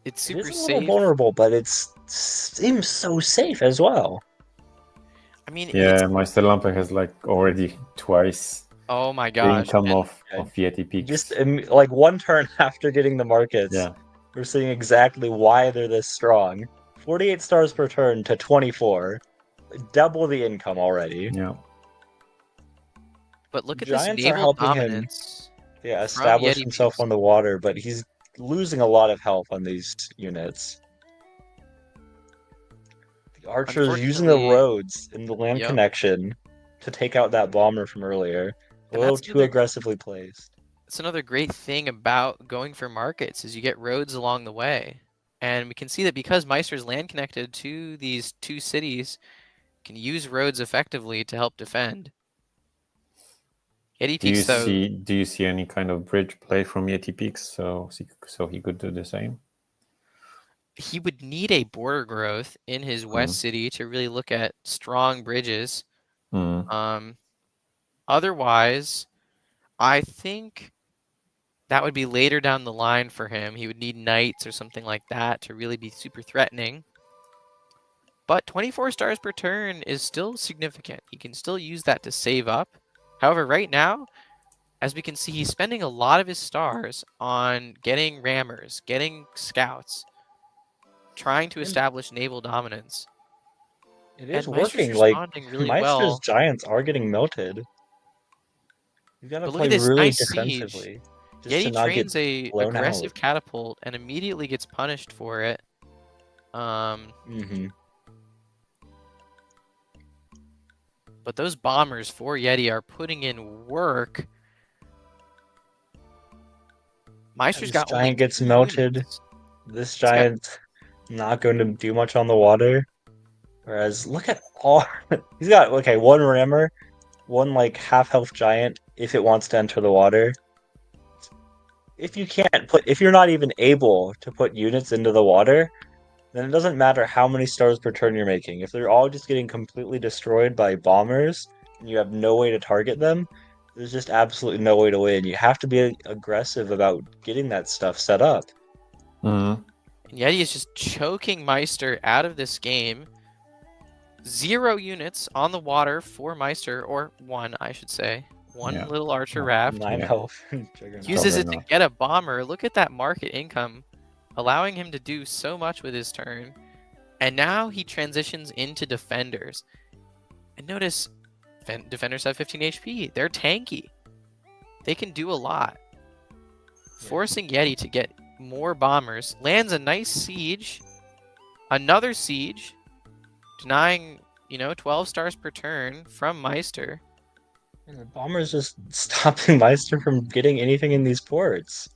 It's It super is a little safe. vulnerable, but it seems so safe as well. I mean, Yeah, Meister Lampe has like already twice oh my the gosh. income and of Yeti Peaks. Just like one turn after getting the markets, Yeah. we're seeing exactly why they're this strong. 48 stars per turn to 24. Double the income already. Yeah. But look at Giants this are naval helping him, dominance. yeah, establish Yeti himself Peaks. on the water, but he's losing a lot of health on these units. The archers using the Unfortunately- roads in the land Yep. connection to take out that bomber from earlier. A And little that's too another- aggressively placed. It's another great thing about going for markets is you get roads along the way. And we can see that because Meister's land connected to these 2 cities, can use roads effectively to help defend. Yeti Peaks, though, Do you see any kind of bridge play from Yeti Peaks so he could do the same? he would need a border growth in his west city to really look at strong bridges. Otherwise, I think that would be later down the line for him. He would need knights or something like that to really be super threatening. But 24 stars per turn is still significant. He can still use that to save up. However, right now, as we can see, he's spending a lot of his stars on getting rammers, getting scouts, trying to establish naval dominance. It is And Meister's working. Like responding really Meister's well. giants are getting melted. You gotta But look play at this really nice siege. defensively. Just to Yeti not trains get a blown aggressive out. catapult and immediately gets punished for it. but those bombers for Yeti are putting in work. Meister's This got only giant gets 2 melted. units. This giant's not going to do much on the water. Whereas, look at all... He's got, okay, 1 rammer, 1, like, half-health giant if it wants to enter the water. If you're not even able to put units into the water, then it doesn't matter how many stars per turn you're making. If they're all just getting completely destroyed by bombers, and you have no way to target them, there's just absolutely no way to win. You have to be aggressive about getting that stuff set up. Mm-hmm. And Yeti is just choking Meister out of this game. 0 units on the water for Meister, or 1, I should say. 1 little archer raft. 9 health. Uses it to get a bomber. Look at that market income, allowing him to do so much with his turn. And now he transitions into defenders. And notice, defenders have 15 HP. They're tanky. They can do a lot. Forcing Yeti to get more bombers. Lands a nice siege. Another siege. Denying, 12 stars per turn from Meister. And the bomber's just stopping Meister from getting anything in these ports.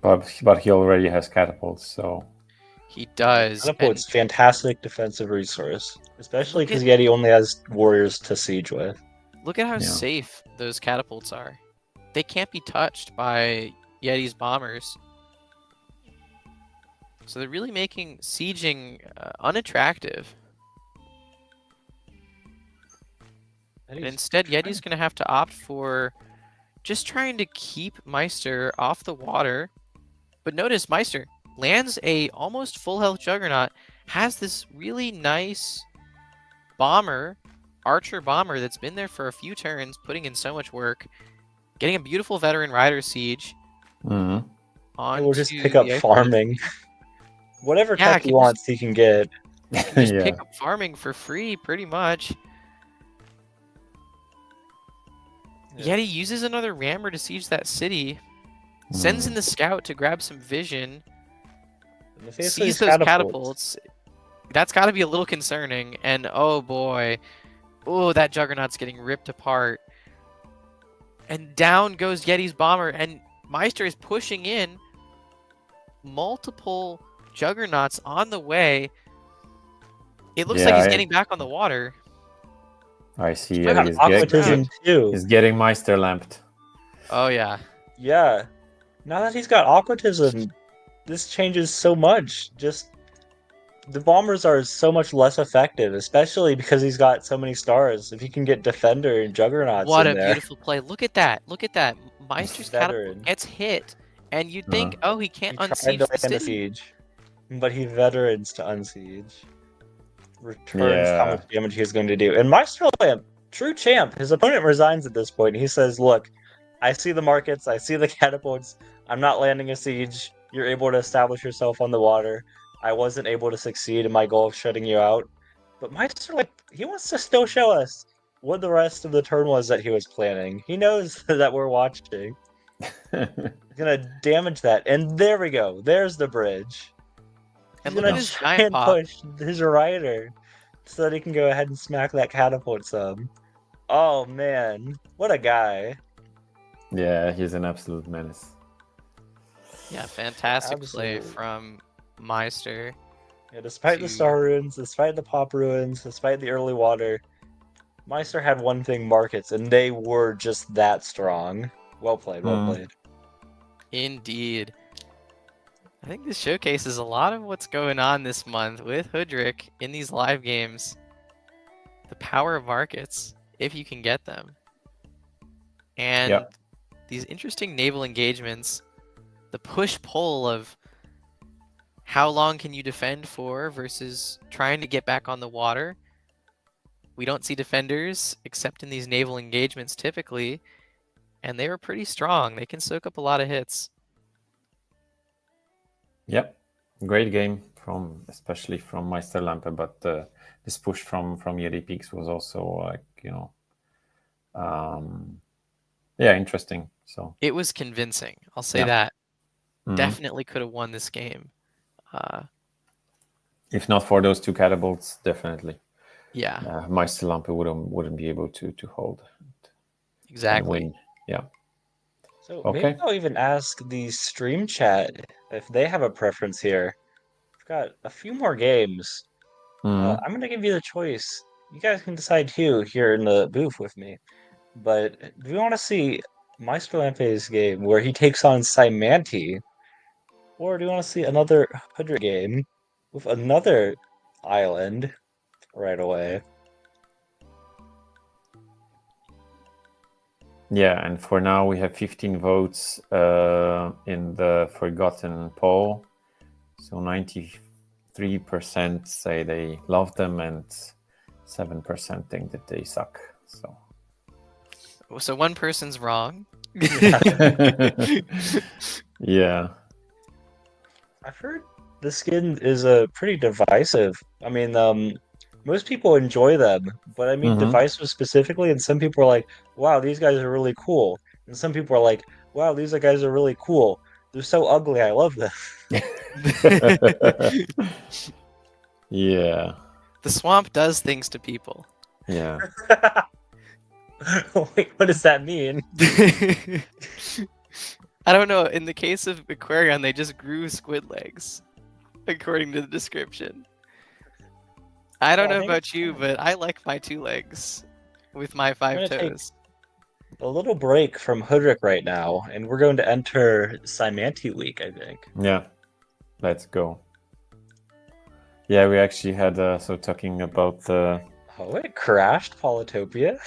But he already has catapults, so... He does. Catapult's fantastic defensive resource. Especially because Yeti only has warriors to siege with. Look at how safe those catapults are. They can't be touched by Yeti's bombers. So they're really making sieging unattractive. And instead, Yeti's going to have to opt for just trying to keep Meister off the water. But notice Meister lands a almost full health Juggernaut, has this really nice bomber, archer bomber that's been there for a few turns, putting in so much work, getting a beautiful veteran rider siege. Mm-hmm. We'll just pick up farming. Whatever tech he wants, he can get. Just pick up farming for free, pretty much. Yeti uses another rammer to siege that city, sends in the scout to grab some vision, sees those catapults. That's got to be a little concerning, and oh boy, that Juggernaut's getting ripped apart. And down goes Yeti's bomber, and Meister is pushing in multiple Juggernauts on the way. It looks like he's getting back on the water. I see. He's getting Meister lamped. Oh, yeah. Yeah. Now that he's got aquatism, this changes so much. Just the bombers are so much less effective, especially because he's got so many stars. If he can get defender and juggernauts what in a there. Beautiful play. Look at that. Look at that. Meister's catapult gets hit, and you'd think, he can't unsiege the city. Siege, but he veterans to unsiege. Returns how much damage he's going to do. And Meister Lamp, true champ, his opponent resigns at this point. He says, look, I see the markets, I see the catapults, I'm not landing a siege. You're able to establish yourself on the water. I wasn't able to succeed in my goal of shutting you out. But Meister, he wants to still show us what the rest of the turn was that he was planning. He knows that we're watching. He's gonna damage that. And there we go. There's the bridge. And look at his giant pop. Push his rider so that he can go ahead and smack that catapult some. Oh man, what a guy. Yeah, he's an absolute menace. Yeah, fantastic play from Meister. Yeah, despite the star ruins, despite the pop ruins, despite the early water, Meister had one thing, markets, and they were just that strong. Well played, well played. Indeed. I think this showcases a lot of what's going on this month with HOODRICK in these live games. The power of markets, if you can get them. And these interesting naval engagements, the push-pull of how long can you defend for versus trying to get back on the water. We don't see defenders except in these naval engagements typically, and they were pretty strong. They can soak up a lot of hits. Yep, great game especially from Meister Lampe, but this push from Yeti Peaks was also interesting. So it was convincing. I'll say that. Definitely could have won this game. If not for those 2 catapults, definitely. Yeah, Meister Lampe wouldn't be able to hold and exactly. win. Yeah. So Okay. maybe I'll even ask the stream chat if they have a preference here. I've got a few more games. Mhm. I'm gonna give you the choice. You guys can decide too here in the booth with me. But do you want to see Maestro Lampe's game where he takes on Simanti, or do you want to see another Hoodrick game with another island right away? Yeah, and for now we have 15 votes in the forgotten poll. So 93% say they love them and 7% think that they suck. So one person's wrong. Yeah. I've heard the skin is pretty divisive. I mean, most people enjoy them, but I mean Mhm. divisive specifically, and some people are like, wow, these guys are really cool. And some people are like, wow, these guys are really cool. They're so ugly, I love them. Yeah. The swamp does things to people. Yeah. Wait, what does that mean? I don't know. In the case of Aquarion, they just grew squid legs, according to the description. I don't Well, I know think about it's you, fine. but I like my 2 legs with my 5 gonna take toes. a little break from Hoodrick right now, and we're going to enter Simanti week, I think. Yeah. Let's go. Yeah, we actually had so talking about the Oh, it crashed Polytopia.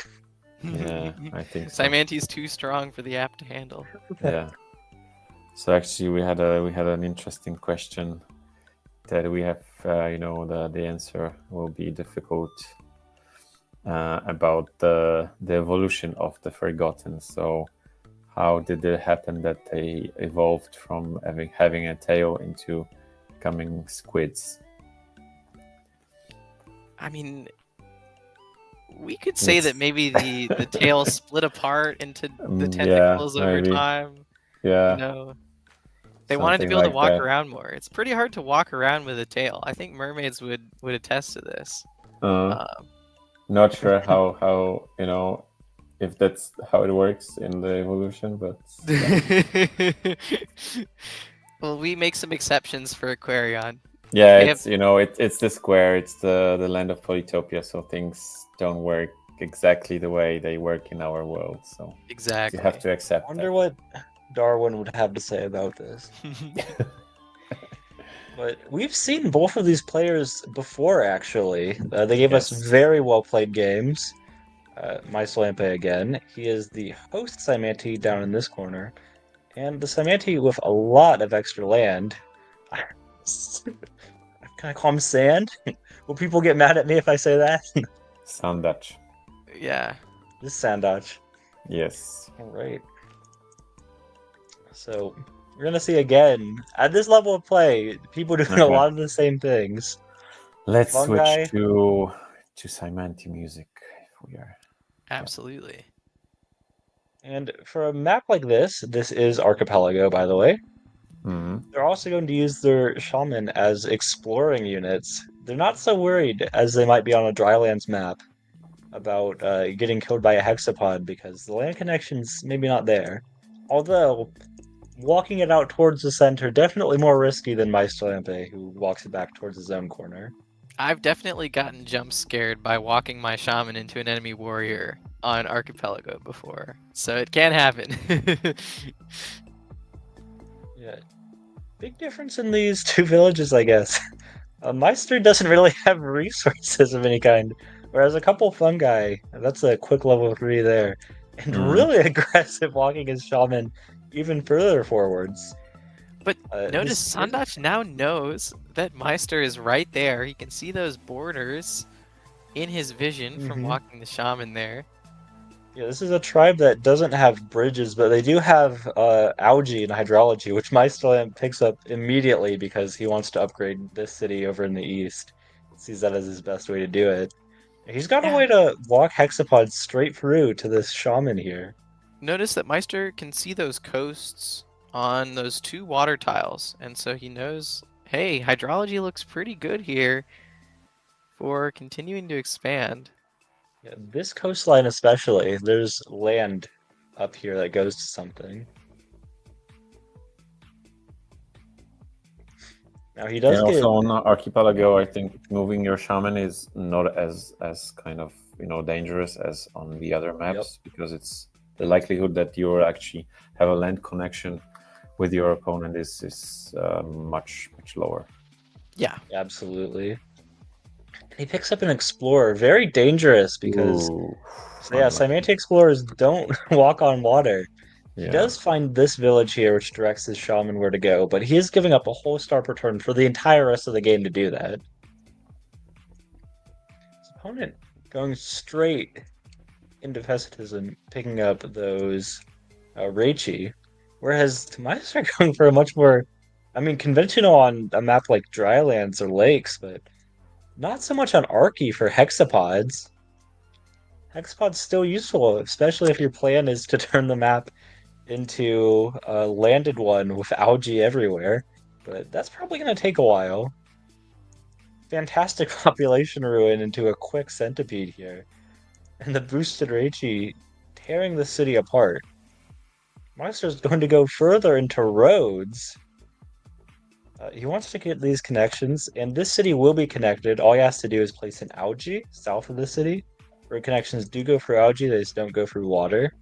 yeah, I think so. Simanti's too strong for the app to handle. Yeah. So actually, we had an interesting question that we have. The answer will be difficult about the evolution of the Forgotten. So, how did it happen that they evolved from having a tail into becoming squids? I mean, we could say that maybe the tail split apart into the tentacles over maybe. time. Yeah. You know, they wanted to be able to walk around more. It's pretty hard to walk around with a tail. I think mermaids would attest to this. Not sure how if that's how it works in the evolution, but yeah. Well, we make some exceptions for Aquarion. Yeah, it's it's the square, it's the land of Polytopia, so things don't work exactly the way they work in our world. So exactly, you have to accept. I wonder what Darwin would have to say about this. But we've seen both of these players before, actually. They gave us very well played games. Maestro Lampe again. He is the host Simanti down in this corner. And the Simanti with a lot of extra land. Can I call him Sand? Will people get mad at me if I say that? Sandach. Yeah. This is Sandach. Yes. All right. So we're gonna see again at this level of play, people doing a lot of the same things. Let's switch to Simanti music. If we are. Absolutely. And for a map like this is Archipelago, by the way. Mm-hmm. They're also going to use their shaman as exploring units. They're not so worried as they might be on a drylands map about getting killed by a hexapod because the land connection's maybe not there. Although walking it out towards the center definitely more risky than Maestro Lampe, who walks it back towards his own corner. I've definitely gotten jump scared by walking my shaman into an enemy warrior on Archipelago before, so it can happen. Yeah, big difference in these two villages, I guess. Meister doesn't really have resources of any kind, whereas a couple fungi, that's a quick level 3 there, and really aggressive walking his shaman even further forwards. But notice Sandach now knows that Meister is right there. He can see those borders in his vision from walking the shaman there. Yeah, this is a tribe that doesn't have bridges, but they do have algae and hydrology, which Meister picks up immediately because he wants to upgrade this city over in the east. He sees that as his best way to do it. He's got a way to walk hexapods straight through to this shaman here. Notice that Meister can see those coasts on those 2 water tiles, and so he knows, hey, hydrology looks pretty good here. for continuing to expand. Yeah, this coastline especially, there's land up here that goes to something. Now he does And get also on Archipelago, I think moving your shaman is not as kind of dangerous as on the other maps, because it's the likelihood that you actually have a land connection with your opponent is much lower. Yeah, absolutely. And he picks up an explorer, very dangerous because Ooh, yeah, Simanti explorers don't walk on water. He yeah. does find this village here, which directs his shaman where to go, but he is giving up a whole star per turn for the entire rest of the game to do that. His opponent going straight into Pessitism, picking up those Reichi, whereas Meister going for a much more, I mean, conventional on a map like Drylands or Lakes, but not so much on Archie for Hexapods. Hexapod's still useful, especially if your plan is to turn the map into a landed one with algae everywhere, but that's probably going to take a while. Fantastic population ruin into a quick centipede here, and the boosted Reichi tearing the city apart. Meister's going to go further into roads. He wants to get these connections, and this city will be connected. All he has to do is place an algae south of the city. Road connections do go through algae, they just don't go through water.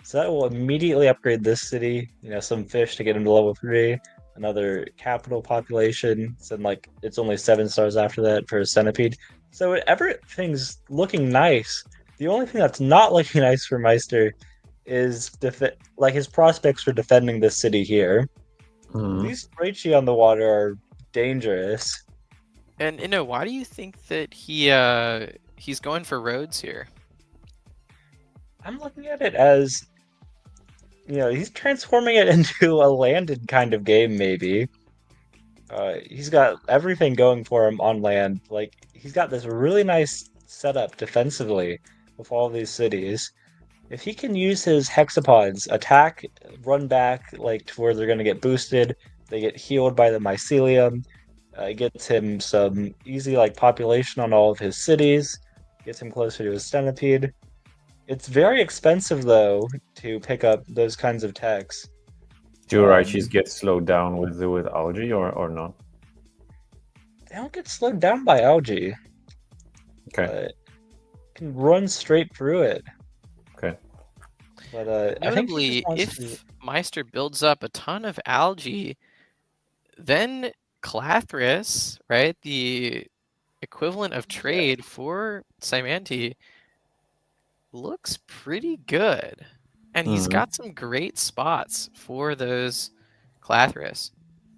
So that will immediately upgrade this city. Some fish to get into level 3, another capital population. So like it's only 7 stars after that for a centipede. So everything's looking nice. The only thing that's not looking nice for Meister is his prospects for defending this city here. These Reichi on the water are dangerous. and why do you think that he's going for roads here? I'm looking at it as he's transforming it into a landed kind of game, maybe. He's got everything going for him on land. Like, he's got this really nice setup defensively with all these cities. If he can use his hexapods, attack, run back, like, to where they're going to get boosted, they get healed by the mycelium, it gets him some easy, like, population on all of his cities, gets him closer to his centipede. It's very expensive, though, to pick up those kinds of techs. Do Raichis get slowed down with algae or not? They don't get slowed down by algae. Okay. But can run straight through it. Okay. But Notably, I think if Meister builds up a ton of algae, then Clathris, right, the equivalent of trade for Simanti, looks pretty good. And he's got some great spots for those Clathris.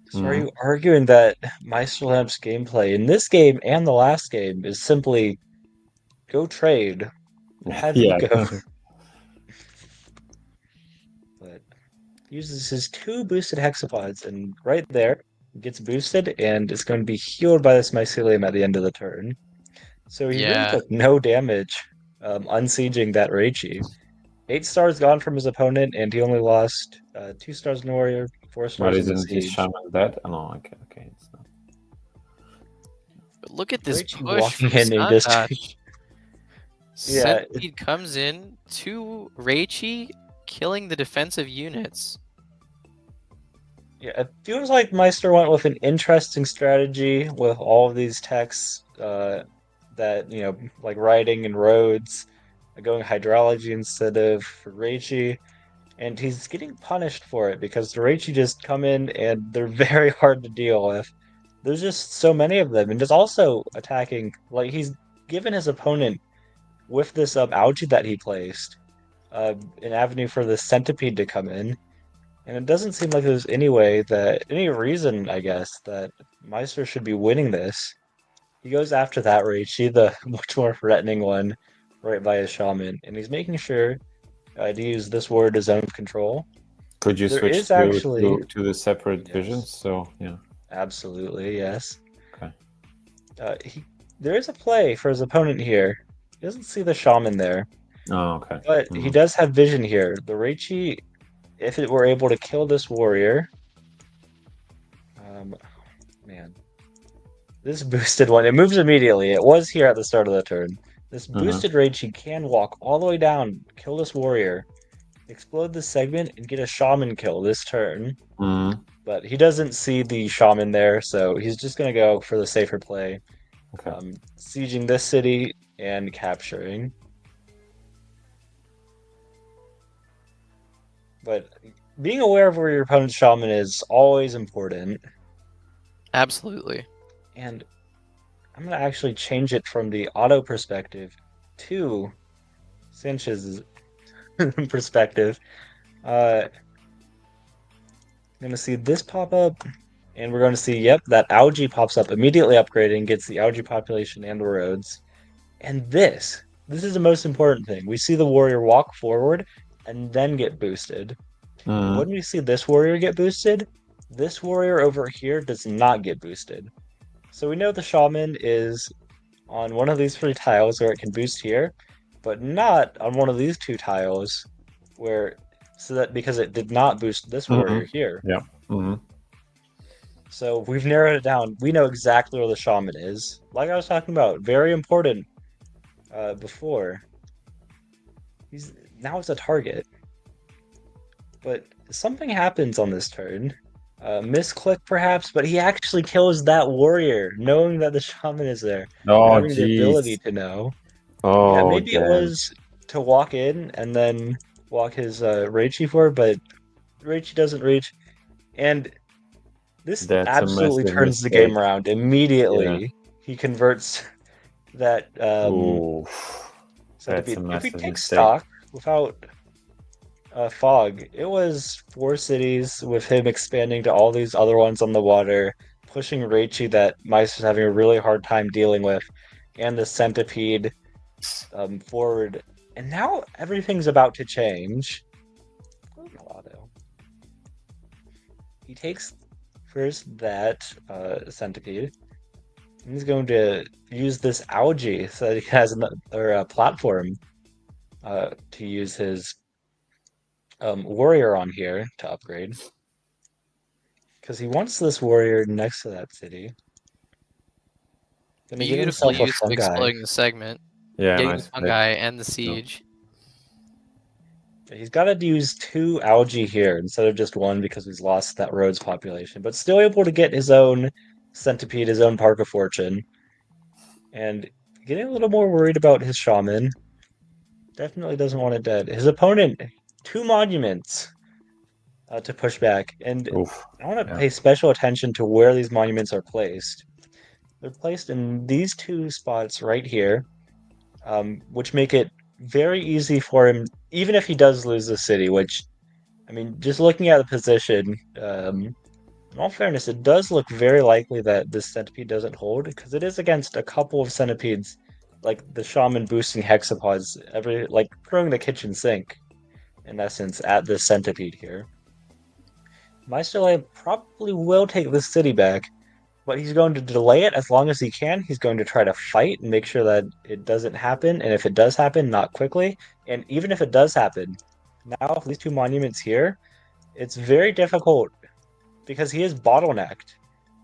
So are you arguing that Meisterlamp's gameplay in this game and the last game is simply go trade, have eco? But uses his 2 boosted hexapods, and right there gets boosted, and it's going to be healed by this mycelium at the end of the turn. So he really took no damage unsieging that Reichi. 8 stars gone from his opponent, and he only lost 2 stars in the warrior, 4 stars But in the isn't his siege. shaman dead? Oh, no, okay. It's not. But look at this Reichi push walking from in and just Sundach. Yeah. Centipede comes in, 2 Reichi killing the defensive units. Yeah, it feels like Meister went with an interesting strategy with all of these techs that, like riding and roads, going hydrology instead of Reichi. And he's getting punished for it because the Reichi just come in and they're very hard to deal with. There's just so many of them. And just also attacking, like he's given his opponent with this algae that he placed, an avenue for the centipede to come in. And it doesn't seem like there's any reason, I guess, that Meister should be winning this. He goes after that Reichi, the much more threatening one, right by his shaman, and he's making sure to use this word as zone of control. Could you switch to the separate visions? So, yeah. Absolutely, yes. Okay. There is a play for his opponent here. He doesn't see the shaman there. Oh, okay. But he does have vision here. The Reichi, if it were able to kill this warrior, man, This boosted one, it moves immediately. It was here at the start of the turn. This boosted Reichi can walk all the way down, kill this warrior, explode this segment, and get a shaman kill this turn. But he doesn't see the shaman there, so he's just going to go for the safer play. Okay. Sieging this city and capturing. But being aware of where your opponent's shaman is always important. Absolutely. And I'm going to actually change it from the auto perspective to Sanchez's perspective. I'm going to see this pop up, and we're going to see, yep, that algae pops up, immediately upgrading, gets the algae population and the roads. And this is the most important thing. We see the warrior walk forward and then get boosted. When we see this warrior get boosted, this warrior over here does not get boosted. So we know the shaman is on one of these 3 tiles where it can boost here, but not on one of these 2 tiles because it did not boost this warrior here. Yeah. So we've narrowed it down. We know exactly where the shaman is. Like I was talking about, very important before. Now it's a target. But something happens on this turn. Misclick perhaps, but he actually kills that warrior, knowing that the shaman is there. Oh, having the ability to know. Oh, yeah, maybe it was to walk in and then walk his Reichi for, but Reichi doesn't reach. And this absolutely turns the game around immediately. Yeah. He converts that centipede. If we take stock without fog, it was 4 cities with him expanding to all these other ones on the water, pushing Reichi that Meister's having a really hard time dealing with, and the centipede forward. And now everything's about to change. He takes first that centipede. And he's going to use this algae so that he has another platform to use his warrior on here to upgrade. Because he wants this warrior next to that city. Gonna get himself a fungi. Exploding the segment. Yeah, getting nice the fungi and the siege. He's got to use 2 algae here instead of just 1 because he's lost that roads population, but still able to get his own centipede, his own Park of Fortune. And getting a little more worried about his shaman. Definitely doesn't want it dead. His opponent, 2 monuments to push back. And I want to pay special attention to where these monuments are placed. They're placed in these 2 spots right here, which make it very easy for him, even if he does lose the city, which, I mean, just looking at the position, in all fairness, it does look very likely that this centipede doesn't hold, because it is against a couple of centipedes, like the shaman boosting hexapods, like throwing the kitchen sink, in essence, at this centipede here. Meisterlab probably will take this city back, but he's going to delay it as long as he can. He's going to try to fight and make sure that it doesn't happen. And if it does happen, not quickly. And even if it does happen, now these 2 monuments here, it's very difficult because he is bottlenecked.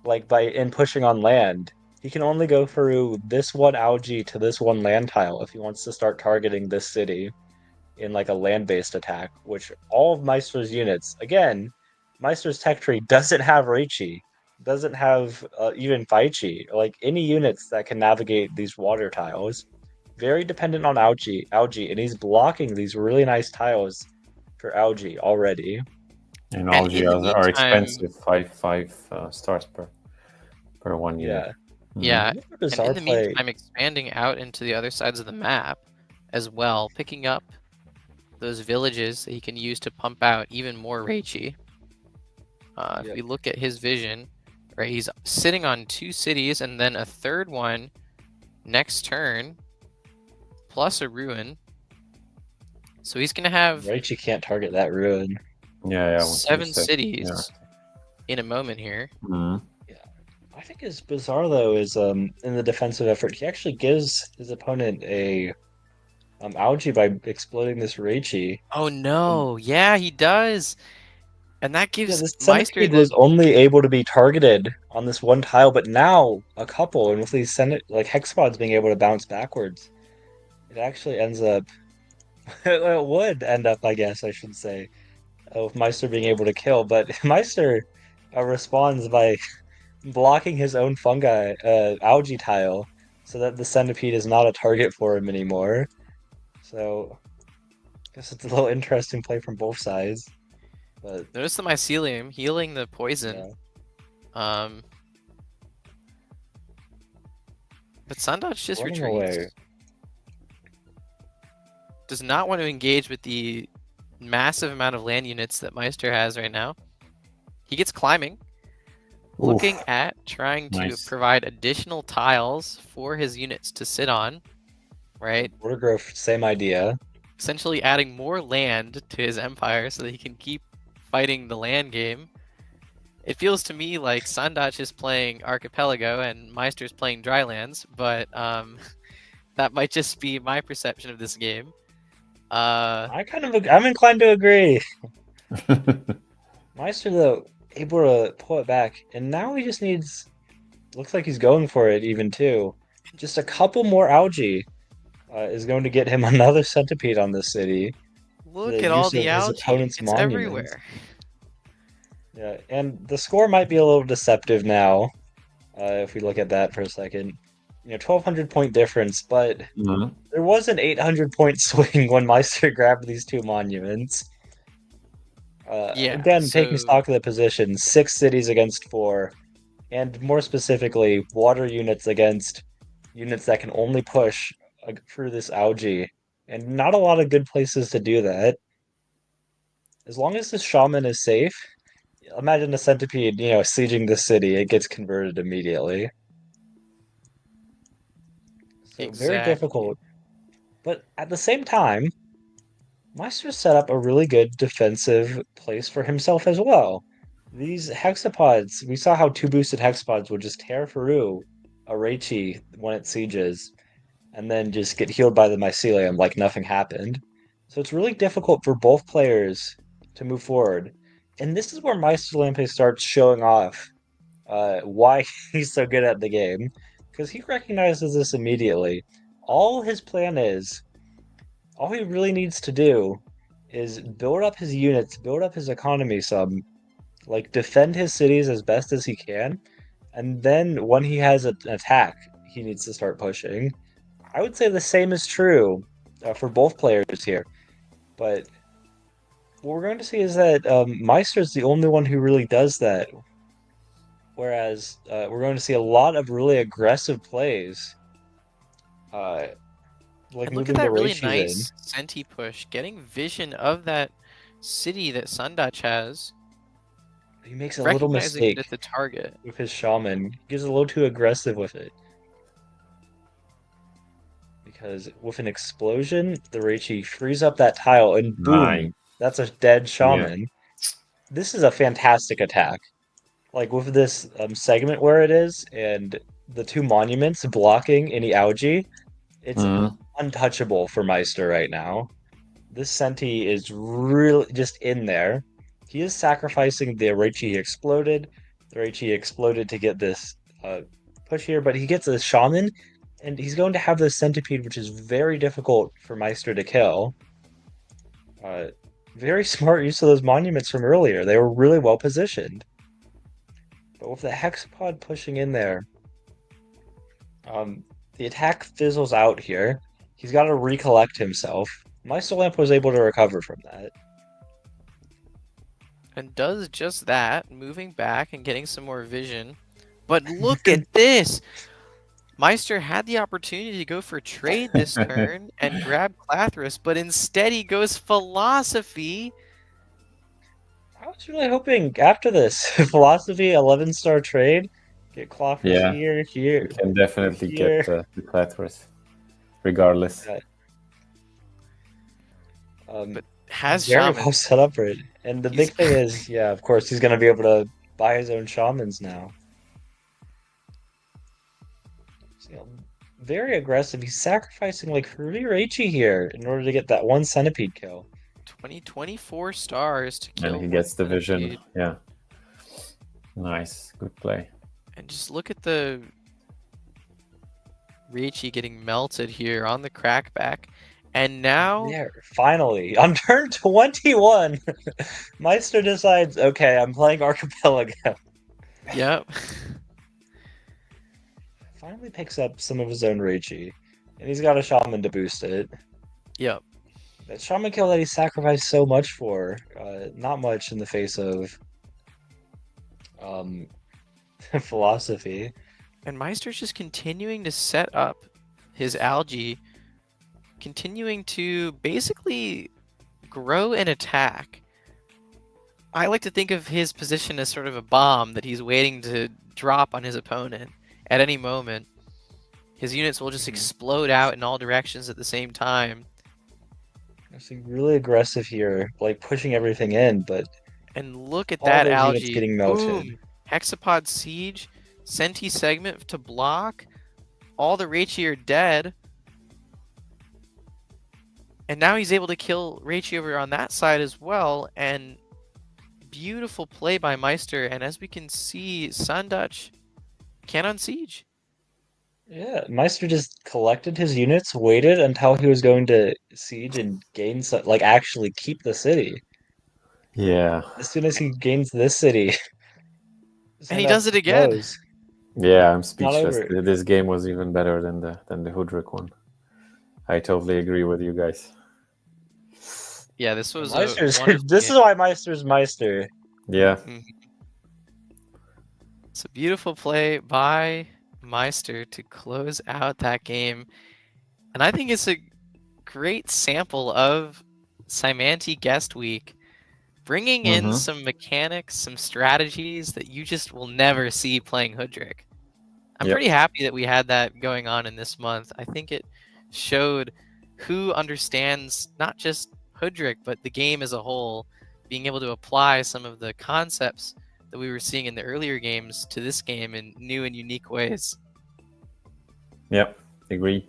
Like in pushing on land, he can only go through this 1 algae to this 1 land tile if he wants to start targeting this city in like a land-based attack, which all of Meister's units, again, Meister's tech tree doesn't have Reichi. Doesn't have even Faichi, like any units that can navigate these water tiles. Very dependent on algae, and he's blocking these really nice tiles for algae already. And algae are expensive, 5 stars per 1 unit. Yeah, and in the meantime, expanding out into the other sides of the map as well, picking up those villages that he can use to pump out even more Reichi. If we look at his vision, right, he's sitting on 2 cities and then a 3rd one next turn, plus a ruin. So he's gonna have Reichi can't target that ruin. 7 cities in a moment here. Yeah, I think is bizarre though is in the defensive effort, he actually gives his opponent a algae by exploding this Reichi. Oh no, yeah, he does. And that Yeah, gives this Meister centipede the was only able to be targeted on this one tile, but now a couple, and with these hexapods being able to bounce backwards, it actually ends up. It would end up, I guess I should say, with Meister being able to kill, but Meister responds by blocking his own fungi algae tile so that the centipede is not a target for him anymore. So I guess it's a little interesting play from both sides. But notice the mycelium healing the poison. yeah. But Sandach just Running retreats. away. Does not want to engage with the massive amount of land units that Meister has right now. He gets climbing, looking at trying to Nice. provide additional tiles for his units to sit on, right? Border growth, same idea. Essentially adding more land to his empire so that he can keep fighting the land game. It feels to me like Sandach is playing Archipelago and Meister's playing Drylands, but that might just be my perception of this game. I'm inclined to agree. Meister though able to pull it back, and now he just needs. Looks like he's going for it even too. Just a couple more algae is going to get him another centipede on this city. Look at all the algae. Opponent's It's monuments. everywhere. Yeah, and the score might be a little deceptive now, if we look at that for a second. 1,200 point difference, but there was an 800 point swing when Meister grabbed these two monuments. Again, taking stock of the position, 6 cities against 4, and more specifically, water units against units that can only push through this algae, and not a lot of good places to do that. As long as the shaman is safe, imagine a centipede, sieging the city, it gets converted immediately. So very difficult. But at the same time, Meister set up a really good defensive place for himself as well. These hexapods, we saw how 2 boosted hexapods would just tear through a Reichi when it sieges, and then just get healed by the mycelium like nothing happened. So it's really difficult for both players to move forward. And this is where Meister Lampe starts showing off why he's so good at the game, because he recognizes this immediately. All his plan is, all he really needs to do is build up his units, build up his economy some, like defend his cities as best as he can, and then when he has an attack, he needs to start pushing. I would say the same is true for both players here, but what we're going to see is that Meister's the only one who really does that, whereas we're going to see a lot of really aggressive plays, like and look moving at the that really Reichis nice Senti push, getting vision of that city that Sandach has. He makes a little mistake at the target with his shaman. He gets a little too aggressive with it. Because with an explosion, the Reichi frees up that tile, and boom, that's a dead shaman. Yeah. This is a fantastic attack. Like with this segment where it is, and the 2 monuments blocking any algae, it's untouchable for Meister right now. This Senti is really just in there. He is sacrificing the Reichi he exploded. The Reichi exploded to get this push here, but he gets a shaman, and he's going to have this centipede, which is very difficult for Meister to kill. Very smart use of those monuments from earlier. They were really well positioned. But with the hexapod pushing in there, the attack fizzles out here. He's got to recollect himself. Meister Lamp was able to recover from that. And does just that, moving back and getting some more vision. But look at this! Meister had the opportunity to go for trade this turn and grab Clathris, but instead he goes philosophy. I was really hoping after this, philosophy 11-star trade, get Clathris here. You can definitely get the Clathris, regardless. But has very shamans. well set up for it. And the big thing is, yeah, of course, he's going to be able to buy his own shamans now. So, very aggressive. He's sacrificing like 3 Reichi here in order to get that 1 centipede kill. 24 stars to kill. And he gets the one vision. centipede. Yeah. Nice. Good play. And just look at the Reichi getting melted here on the crackback. And now There, finally, on turn 21, Meister decides, okay, I'm playing Archipelago. Yep. Finally picks up some of his own Reichi, and he's got a Shaman to boost it. Yep. That Shaman kill that he sacrificed so much for, not much in the face of philosophy. And Meister's just continuing to set up his algae, continuing to basically grow and attack. I like to think of his position as sort of a bomb that he's waiting to drop on his opponent at any moment. His units will just explode out in all directions at the same time. Seeing really aggressive here, like pushing everything in, but And look at all that those algae. units getting melted. Boom. Hexapod Siege, Senti Segment to block. All the Reichi are dead. And now he's able to kill Reichi over on that side as well. And beautiful play by Meister. And as we can see, Sundutch cannon siege. Yeah, Meister just collected his units, waited until he was going to siege and gain some, like actually keep the city. Yeah. As soon as he gains this city, And he does it again. knows. Yeah, I'm speechless. over. This game was even better than the HOODRICK one. I totally agree with you guys. Yeah, this was Meister's. a wonderful This game. is why Meister's Meister. Yeah. It's a beautiful play by Meister to close out that game. And I think it's a great sample of Simanti Guest Week, bringing in some mechanics, some strategies that you just will never see playing HOODRICK. I'm pretty happy that we had that going on in this month. I think it showed who understands not just HOODRICK, but the game as a whole, being able to apply some of the concepts that we were seeing in the earlier games to this game in new and unique ways. Yep, agree.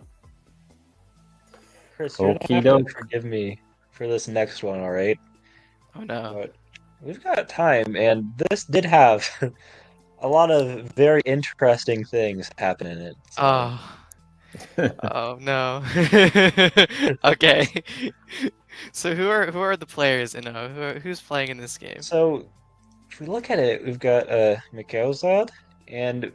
Chris, you're gonna have to forgive me for this next one, all right? Oh no. But we've got time, and this did have a lot of very interesting things happen in it. So. Oh no. Okay. So who are the players? Who's playing in this game? So if we look at it, we've got Mikhailzad and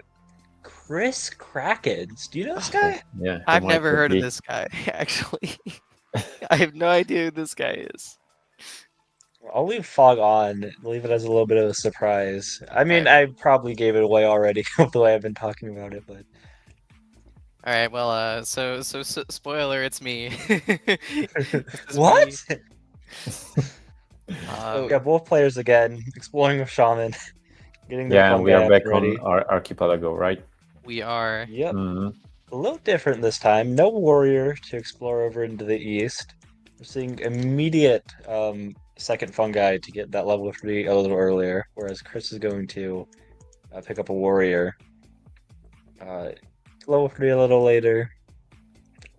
Chris Krakens. Do you know this guy? Yeah. I've never heard of this guy, actually. I have no idea who this guy is. I'll leave Fog on, leave it as a little bit of a surprise. I mean, I probably gave it away already the way I've been talking about it, but. All right, well, so spoiler, it's me. What? Me. Yeah, both players again, exploring with Shaman, getting the and we are back ready. on our Archipelago, right? We are. Yep. A little different this time. No warrior to explore over into the east. We're seeing immediate second fungi to get that level 3 a little earlier, whereas Chris is going to pick up a warrior. Level 3 a little later.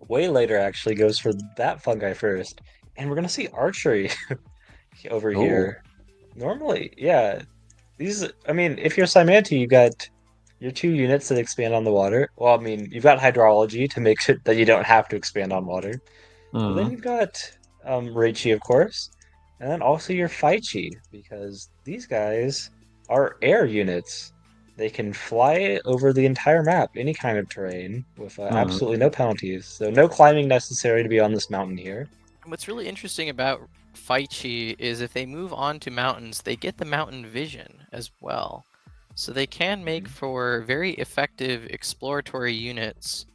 Way later, actually, goes for that fungi first. And we're going to see archery over here. Normally, yeah. These, I mean, if you're Simanti, you got your 2 units that expand on the water. Well, I mean, you've got hydrology to make sure that you don't have to expand on water. But then you've got Reichi, of course. And then also your Faichi, because these guys are air units. They can fly over the entire map, any kind of terrain, with absolutely no penalties. So no climbing necessary to be on this mountain here. And what's really interesting about Faichi is if they move on to mountains, they get the mountain vision as well. So they can make for very effective exploratory units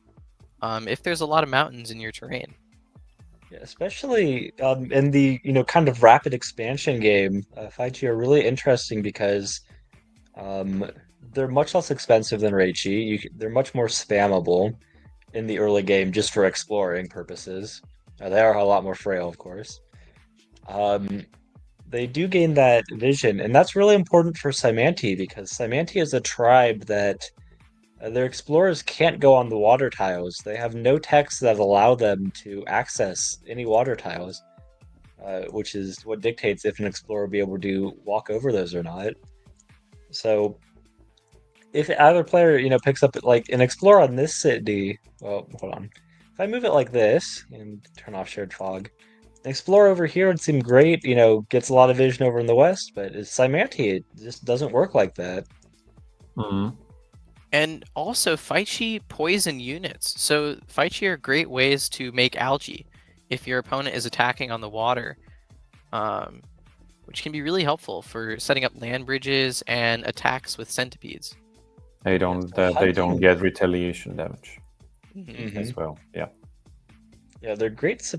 if there's a lot of mountains in your terrain. Yeah, especially in the kind of rapid expansion game, Faichi are really interesting because they're much less expensive than Reichi. They're much more spammable in the early game just for exploring purposes. They are a lot more frail, of course. They do gain that vision, and that's really important for Simanti because Simanti is a tribe that their explorers can't go on the water tiles. They have no techs that allow them to access any water tiles. which is what dictates if an explorer will be able to walk over those or not. So if either player, picks up like an explorer on this city, well, hold on. If I move it like this and turn off shared fog, an explorer over here would seem great, gets a lot of vision over in the west, but it's Simanti, it just doesn't work like that. And also, Faichi poison units. So Faichi are great ways to make algae if your opponent is attacking on the water, which can be really helpful for setting up land bridges and attacks with centipedes. They don't get retaliation damage as well. Yeah. Yeah, they're great.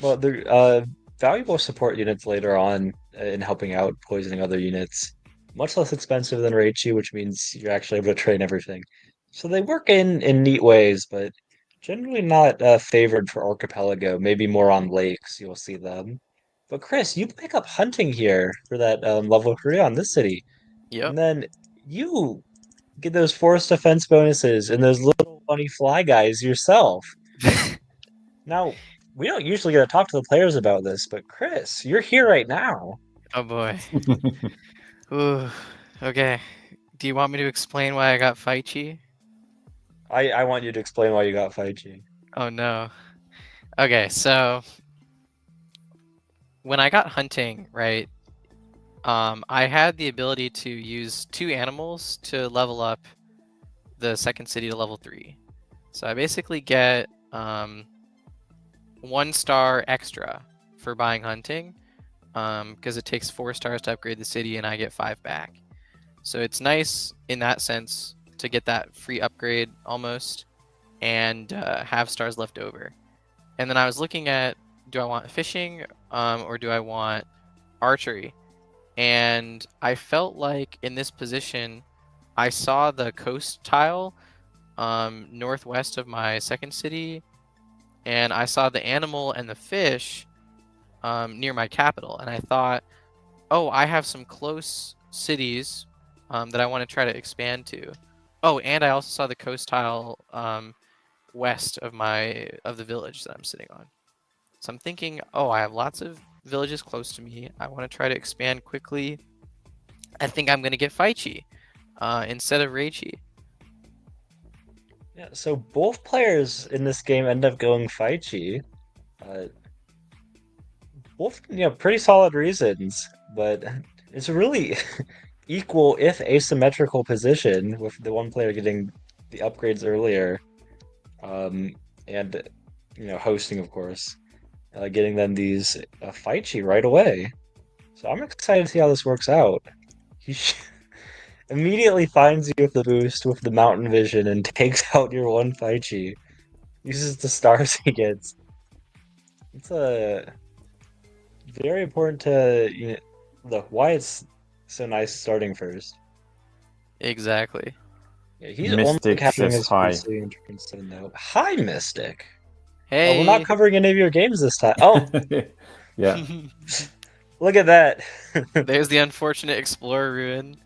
Well, they're valuable support units later on in helping out poisoning other units. Much less expensive than Reichi, which means you're actually able to train everything. So they work in neat ways, but generally not favored for Archipelago. Maybe more on lakes, you'll see them. But Chris, you pick up hunting here for that level 3 on this city. Yep. And then you get those forest defense bonuses and those little bunny fly guys yourself. Now, we don't usually get to talk to the players about this, but Chris, you're here right now. Oh boy. Ooh, okay. Do you want me to explain why I got Faichi? I want you to explain why you got Faichi. Oh no. Okay, so when I got hunting, right, I had the ability to use 2 animals to level up the second city to level 3. So I basically get 1 star extra for buying hunting, because it takes 4 stars to upgrade the city and I get 5 back. So it's nice in that sense to get that free upgrade almost and have stars left over. And then I was looking at, do I want fishing or do I want archery? And I felt like in this position, I saw the coast tile northwest of my second city, and I saw the animal and the fish near my capital. And I thought, oh, I have some close cities that I want to try to expand to. Oh, and I also saw the coast tile west of the village that I'm sitting on. So I'm thinking, oh, I have lots of villages close to me. I want to try to expand quickly. I think I'm going to get Faichi instead of Reichi. Yeah, so both players in this game end up going Faichi. Both, pretty solid reasons, but it's a really equal, if asymmetrical position, with the one player getting the upgrades earlier, and hosting, of course, getting them these Faichi right away. So I'm excited to see how this works out. He immediately finds you with the boost with the mountain vision and takes out your 1 Faichi. Uses the stars he gets. It's very important to why it's so nice starting first. Exactly. Yeah, he's Mystic only capturing says his hi. first 7 though. Hi, Mystic. Hey. We're not covering any of your games this time. Oh, yeah. look at that. There's the unfortunate explorer ruin.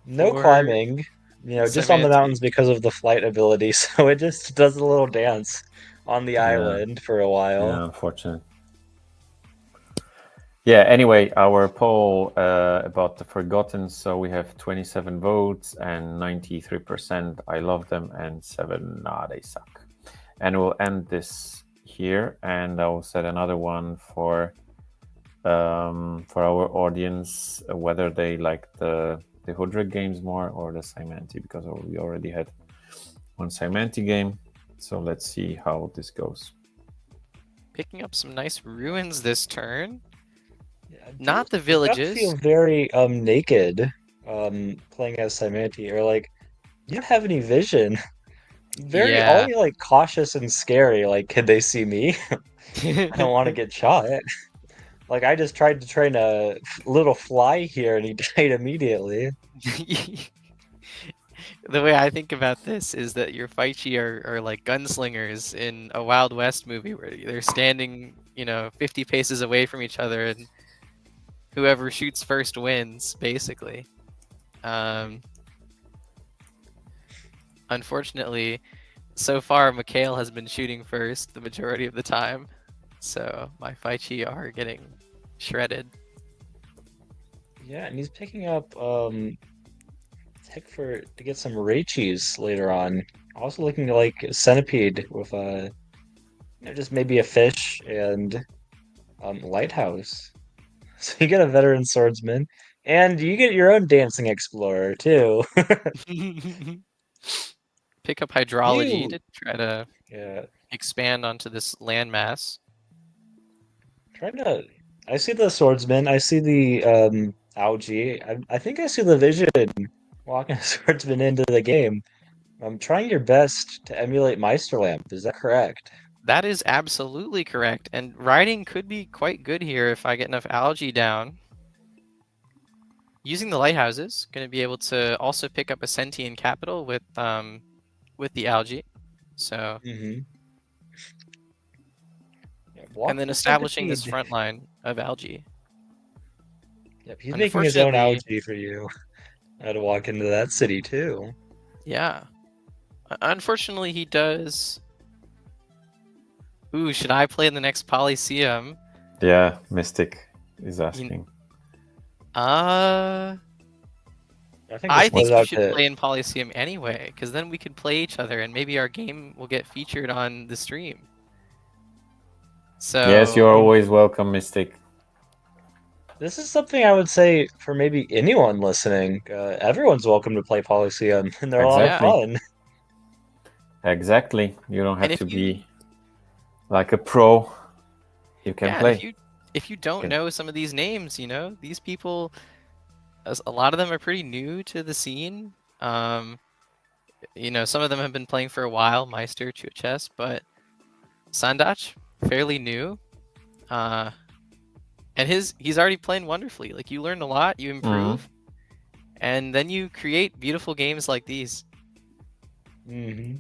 No for climbing. Just on the Simanti. mountains because of the flight ability. So it just does a little dance on the island for a while. Yeah, unfortunate. Yeah, anyway, our poll about the Forgotten. So we have 27 votes and 93% I love them and 7 nah, they suck. And we'll end this here, and I'll set another one for our audience, whether they like the HOODRICK games more or the Simanti, because we already had 1 Simanti game. So let's see how this goes. Picking up some nice ruins this turn. Yeah, Not the I villages. feel very naked playing as Simanti, or like you don't have any vision. Very Yeah. all like cautious and scary. Like, can they see me? I don't want to get shot. Like, I just tried to train a little fly here and he died immediately. The way I think about this is that your Faichi are like gunslingers in a Wild West movie where they're standing, 50 paces away from each other, and whoever shoots first wins, basically. Unfortunately, so far, Mikhail has been shooting first the majority of the time. So my Faichi are getting shredded. Yeah, and he's picking up tech to get some Raichis later on. Also looking like a Centipede with just maybe a fish and Lighthouse. So you get a veteran swordsman, and you get your own dancing explorer too. Pick up hydrology You, to try to yeah, expand onto this landmass. trying to. I see the swordsman. I see the algae. I think I see the vision walking a swordsman into the game. I'm trying your best to emulate Meisterlamp. Is that correct? That is absolutely correct. And riding could be quite good here if I get enough algae down. Using the lighthouses, going to be able to also pick up a sentient capital with the algae. So, Mm-hmm. Yeah, and walk then the establishing this centipede. front line of algae. Yep, he's making his own Unfortunately, algae for you. I had to walk into that city too. yeah. Unfortunately, he does. Ooh, should I play in the next Polysseum? Yeah, Mystic is asking. I think I this think plays you out should to play in Polysseum anyway, because then we could play each other and maybe our game will get featured on the stream. Yes, So you're always welcome, Mystic. this is something I would say for maybe anyone listening. Everyone's welcome to play Polyseum, and they're a lot of Exactly. fun. Exactly. You don't have and to if you be like a pro. You can yeah, play. if you don't Okay. know some of these names, these people, a lot of them are pretty new to the scene. Some of them have been playing for a while, Meister, Chess, but Sandach, fairly new. And he's already playing wonderfully. Like, you learn a lot, you improve, and then you create beautiful games like these. Hmm.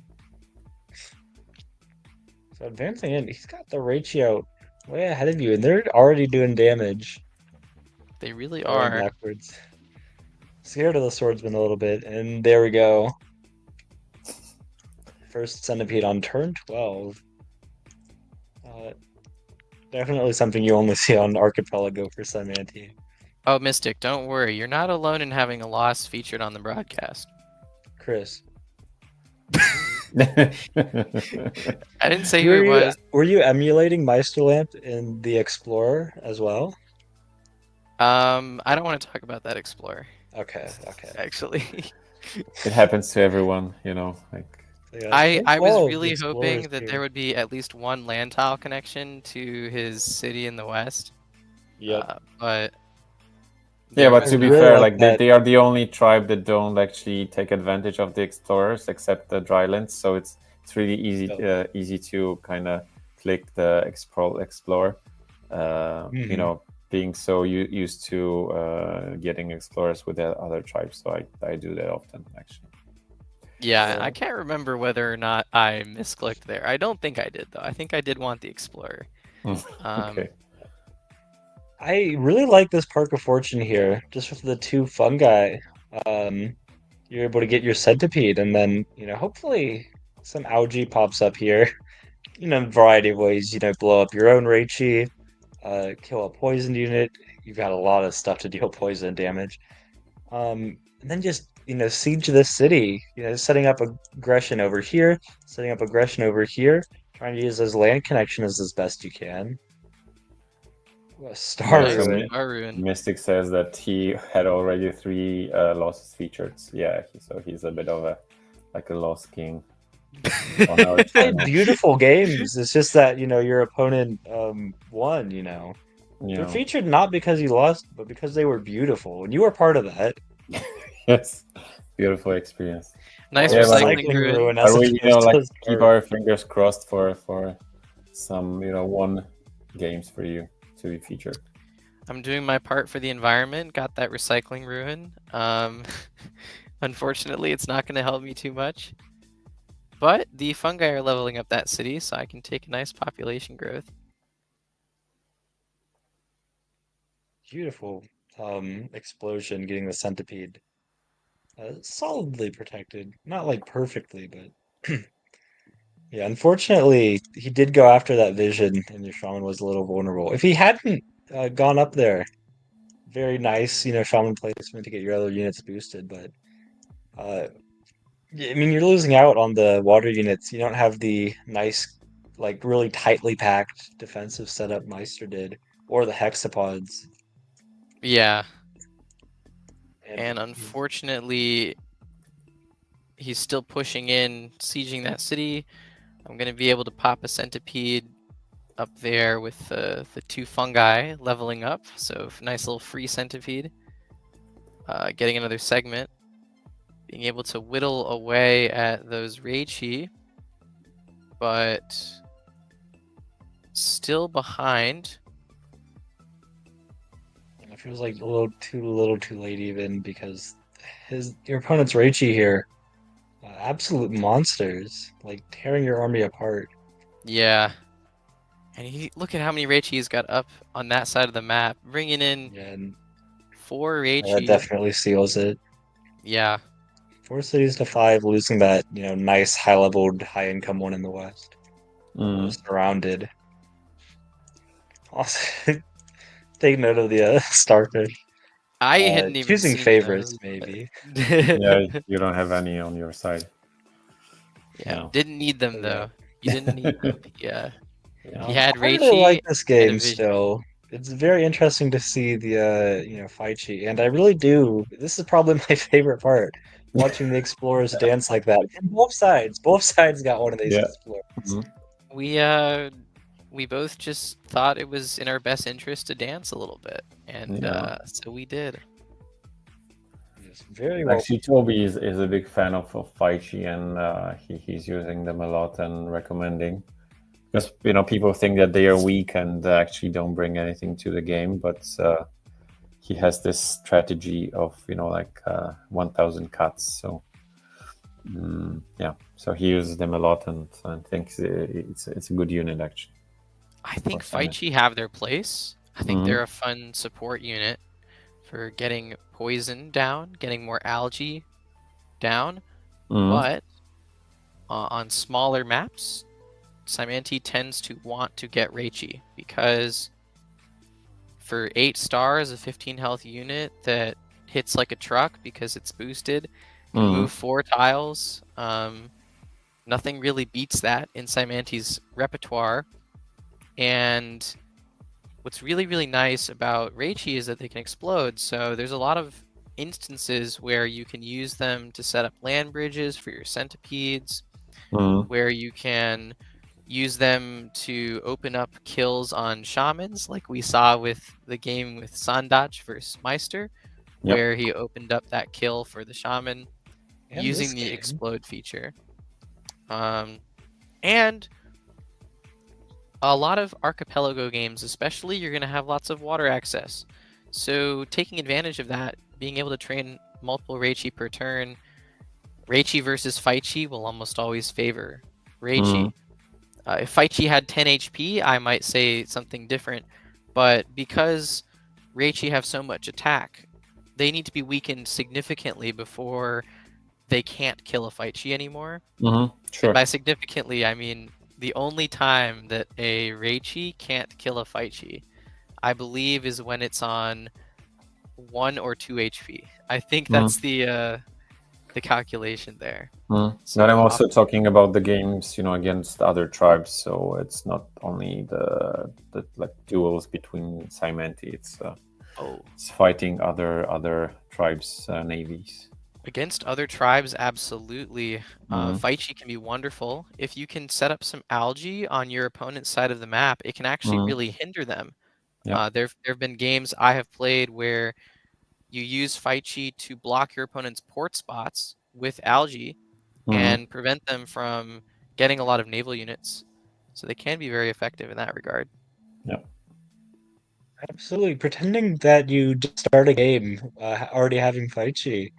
So advancing in, he's got the ratio way ahead of you, and they're already doing damage. They really Going are. backwards. Scared of the swordsman a little bit, and there we go. First centipede on turn 12. Uh, Definitely something you only see on Archipelago for Simanti. Oh, Mystic, don't worry. You're not alone in having a loss featured on the broadcast. Chris, I didn't say who it was. were you emulating Meisterlamp in the Explorer as well? I don't want to talk about that Explorer, Okay, okay. actually. It happens to everyone, like. Yeah, I was 12, the really Explorer is hoping that here. there would be at least one land tile connection to his city in the west. Yep. But Yeah, but I to be really fair, like like that. they are the only tribe that don't actually take advantage of the explorers except the drylands. So it's really easy Yep. easy to kind of click the explore. Mhm. Being so used to getting explorers with the other tribes. So I do that often actually. yeah, I Yeah. can't remember whether or not I misclicked there. I don't think I did, though. I think I did want the Explorer. Okay. I really like this Park of Fortune here, just with the two fungi. Um, you're able to get your centipede, and then, hopefully some algae pops up here. A variety of ways, blow up your own Reichi, kill a poisoned unit. You've got a lot of stuff to deal poison damage. And then just, siege this city, setting up aggression over here, setting up aggression over here, trying to use those land connections as best you can. Ooh, a Star Yeah, Nice Ruin. Star Ruin. Mystic says that he had already 3 losses featured. Yeah, so he's a bit of a lost king on our Played channel. beautiful games. It's just that, your opponent won, They're featured not because you lost, but because they were beautiful. And you were part of that. Yes, beautiful experience. Nice Our recycling recycling ruin. ruin Are as we, opposed to keep our fingers crossed for some, one games for you to be featured. I'm doing my part for the environment. Got that recycling ruin. Unfortunately, it's not going to help me too much. But the fungi are leveling up that city, so I can take a nice population growth. Beautiful explosion getting the centipede. Solidly protected. Not like perfectly, but Yeah, unfortunately, he did go after that vision, and your shaman was a little vulnerable. If he hadn't gone up there, very nice, shaman placement to get your other units boosted. But I mean, you're losing out on the water units. You don't have the nice, like really tightly packed defensive setup Meister did, or the hexapods. Yeah, And and unfortunately, he's still pushing in, sieging that city. I'm gonna be able to pop a centipede up there with the 2 fungi leveling up. So nice little free centipede. Getting another segment. Being able to whittle away at those Reichi, but still behind. it feels like a little too late even because your opponent's Reichi here, absolute monsters, like tearing your army apart. Yeah. And look at how many Reichi he's got up on that side of the map, bringing in Yeah, and 4 that Reichi. definitely seals it. Yeah. 4 cities to 5, losing that, nice high-leveled, high-income one in the West. Surrounded. Also, take note of the starfish. I hadn't even Choosing seen favorites, those. maybe. Yeah, you don't have any on your side. Yeah, No. didn't need them though. You didn't need them. Yeah. He Yeah. had I really like Reichi this and a game vision. still. It's very interesting to see the Faichi, and I really do. This is probably my favorite part, watching the explorers dance like that. And both sides, got one of these Yeah. explorers. We both just thought it was in our best interest to dance a little bit, and Yeah. so we did. Yes, very well. Actually, Toby is a big fan of Faichi, and he's using them a lot and recommending. Because people think that they are weak and actually don't bring anything to the game, but he has this strategy of 1,000 cuts. So yeah, so he uses them a lot and thinks it's a good unit actually. I think For Simon. Faichi have their place. I think they're a fun support unit for getting poison down, getting more algae down. But on smaller maps, Simanti tends to want to get Reichi because for 8 stars, a 15 health unit that hits like a truck because it's boosted, can move 4 tiles. Nothing really beats that in Simanti's repertoire. And what's really, really nice about Reichi is that they can explode. So there's a lot of instances where you can use them to set up land bridges for your centipedes, where you can use them to open up kills on shamans, like we saw with the game with Sandach versus Meister, where he opened up that kill for the shaman using the explode feature. And a lot of archipelago games, especially, you're going to have lots of water access. So taking advantage of that, being able to train multiple Reichi per turn, Reichi versus Faichi will almost always favor Reichi. If Faichi had 10 HP, I might say something different. But because Reichi have so much attack, they need to be weakened significantly before they can't kill a Faichi anymore. Sure. And by significantly, I mean the only time that a Reichi can't kill a Faichi, I believe, is when it's on 1 or 2 HP. I think that's the calculation there. So I'm also talking about the games, against other tribes. So it's not only the like duels between Simanti. It's fighting other tribes' navies. Against other tribes, absolutely. Faichi can be wonderful. If you can set up some algae on your opponent's side of the map, it can actually really hinder them. There have been games I have played where you use Faichi to block your opponent's port spots with algae and prevent them from getting a lot of naval units. So they can be very effective in that regard. Yeah. Absolutely. Pretending that you just start a game already having Faichi.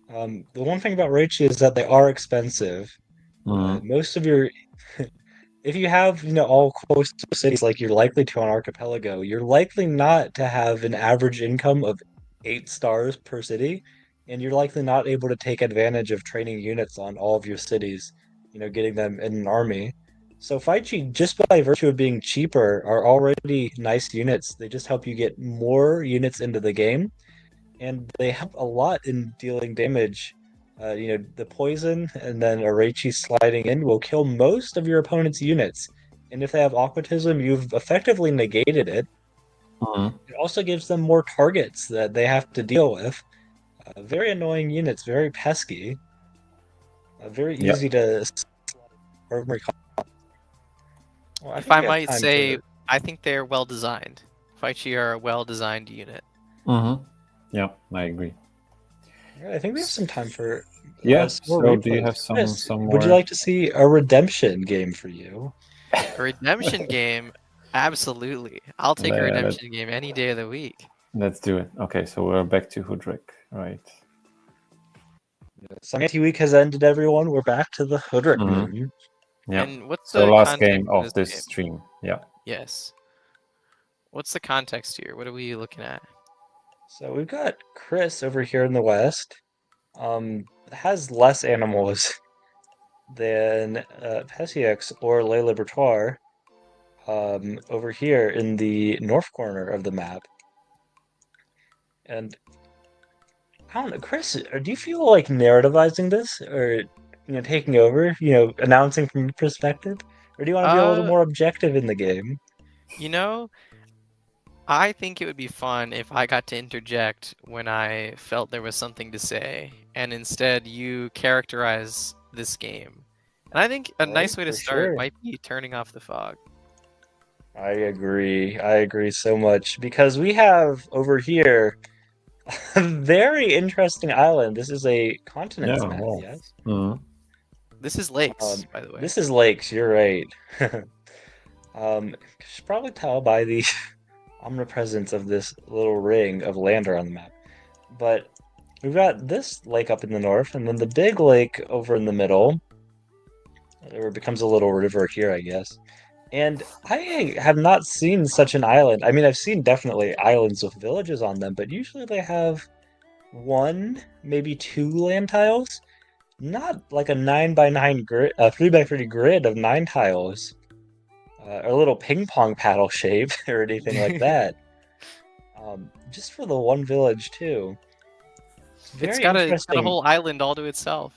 The one thing about Reichi is that they are expensive. Most of your if you have, all coastal cities like you're likely to on Archipelago, you're likely not to have an average income of 8 stars per city, and you're likely not able to take advantage of training units on all of your cities. getting them in an army. So Faichi, just by virtue of being cheaper, are already nice units. They just help you get more units into the game, and they help a lot in dealing damage. The poison and then Areichi sliding in will kill most of your opponent's units. And if they have aquatism, you've effectively negated it. It also gives them more targets that they have to deal with. Very annoying units, very pesky. Very easy to. Well, I If think I we have might time say, for. I think they're well designed. Faichi are a well designed unit. Yeah, I agree. I think we have some time for. Yeah. Some more So, do you replays. have some Chris, some would you more? like to see a redemption game for you? A redemption game, absolutely. I'll take a Yeah, redemption game any day of the week. let's do it. Okay, so we're back to HOODRICK, right? Simanti week has ended, everyone. We're back to the HOODRICK moon. Yeah. And what's So the last context game of of this game? stream. Yeah. Yes. What's the context here? What are we looking at? So we've got Chris over here in the west. Has less animals than Pesiex or Le Libertoire. Over here in the north corner of the map. And I don't know, Chris, do you feel like narrativizing this or taking over, announcing from your perspective? Or do you want to be a little more objective in the game? I think it would be fun if I got to interject when I felt there was something to say, and instead you characterize this game. And I think a nice way to start might be turning off the fog. I agree. I agree so much because we have over here a very interesting island. This is a continent's map, yes? This is lakes, by the way. This is lakes, you're right. You should probably tell by the omnipresence of this little ring of land around the map. But we've got this lake up in the north, and then the big lake over in the middle. It becomes a little river here, I guess. And I have not seen such an island. I mean, I've seen definitely islands with villages on them, but usually they have one, maybe two land tiles. Not like a 9x9 grid, a 3x3 grid of 9 tiles. Or a little ping pong paddle shape or anything like that. Just for the one village too. It's got a whole island all to itself.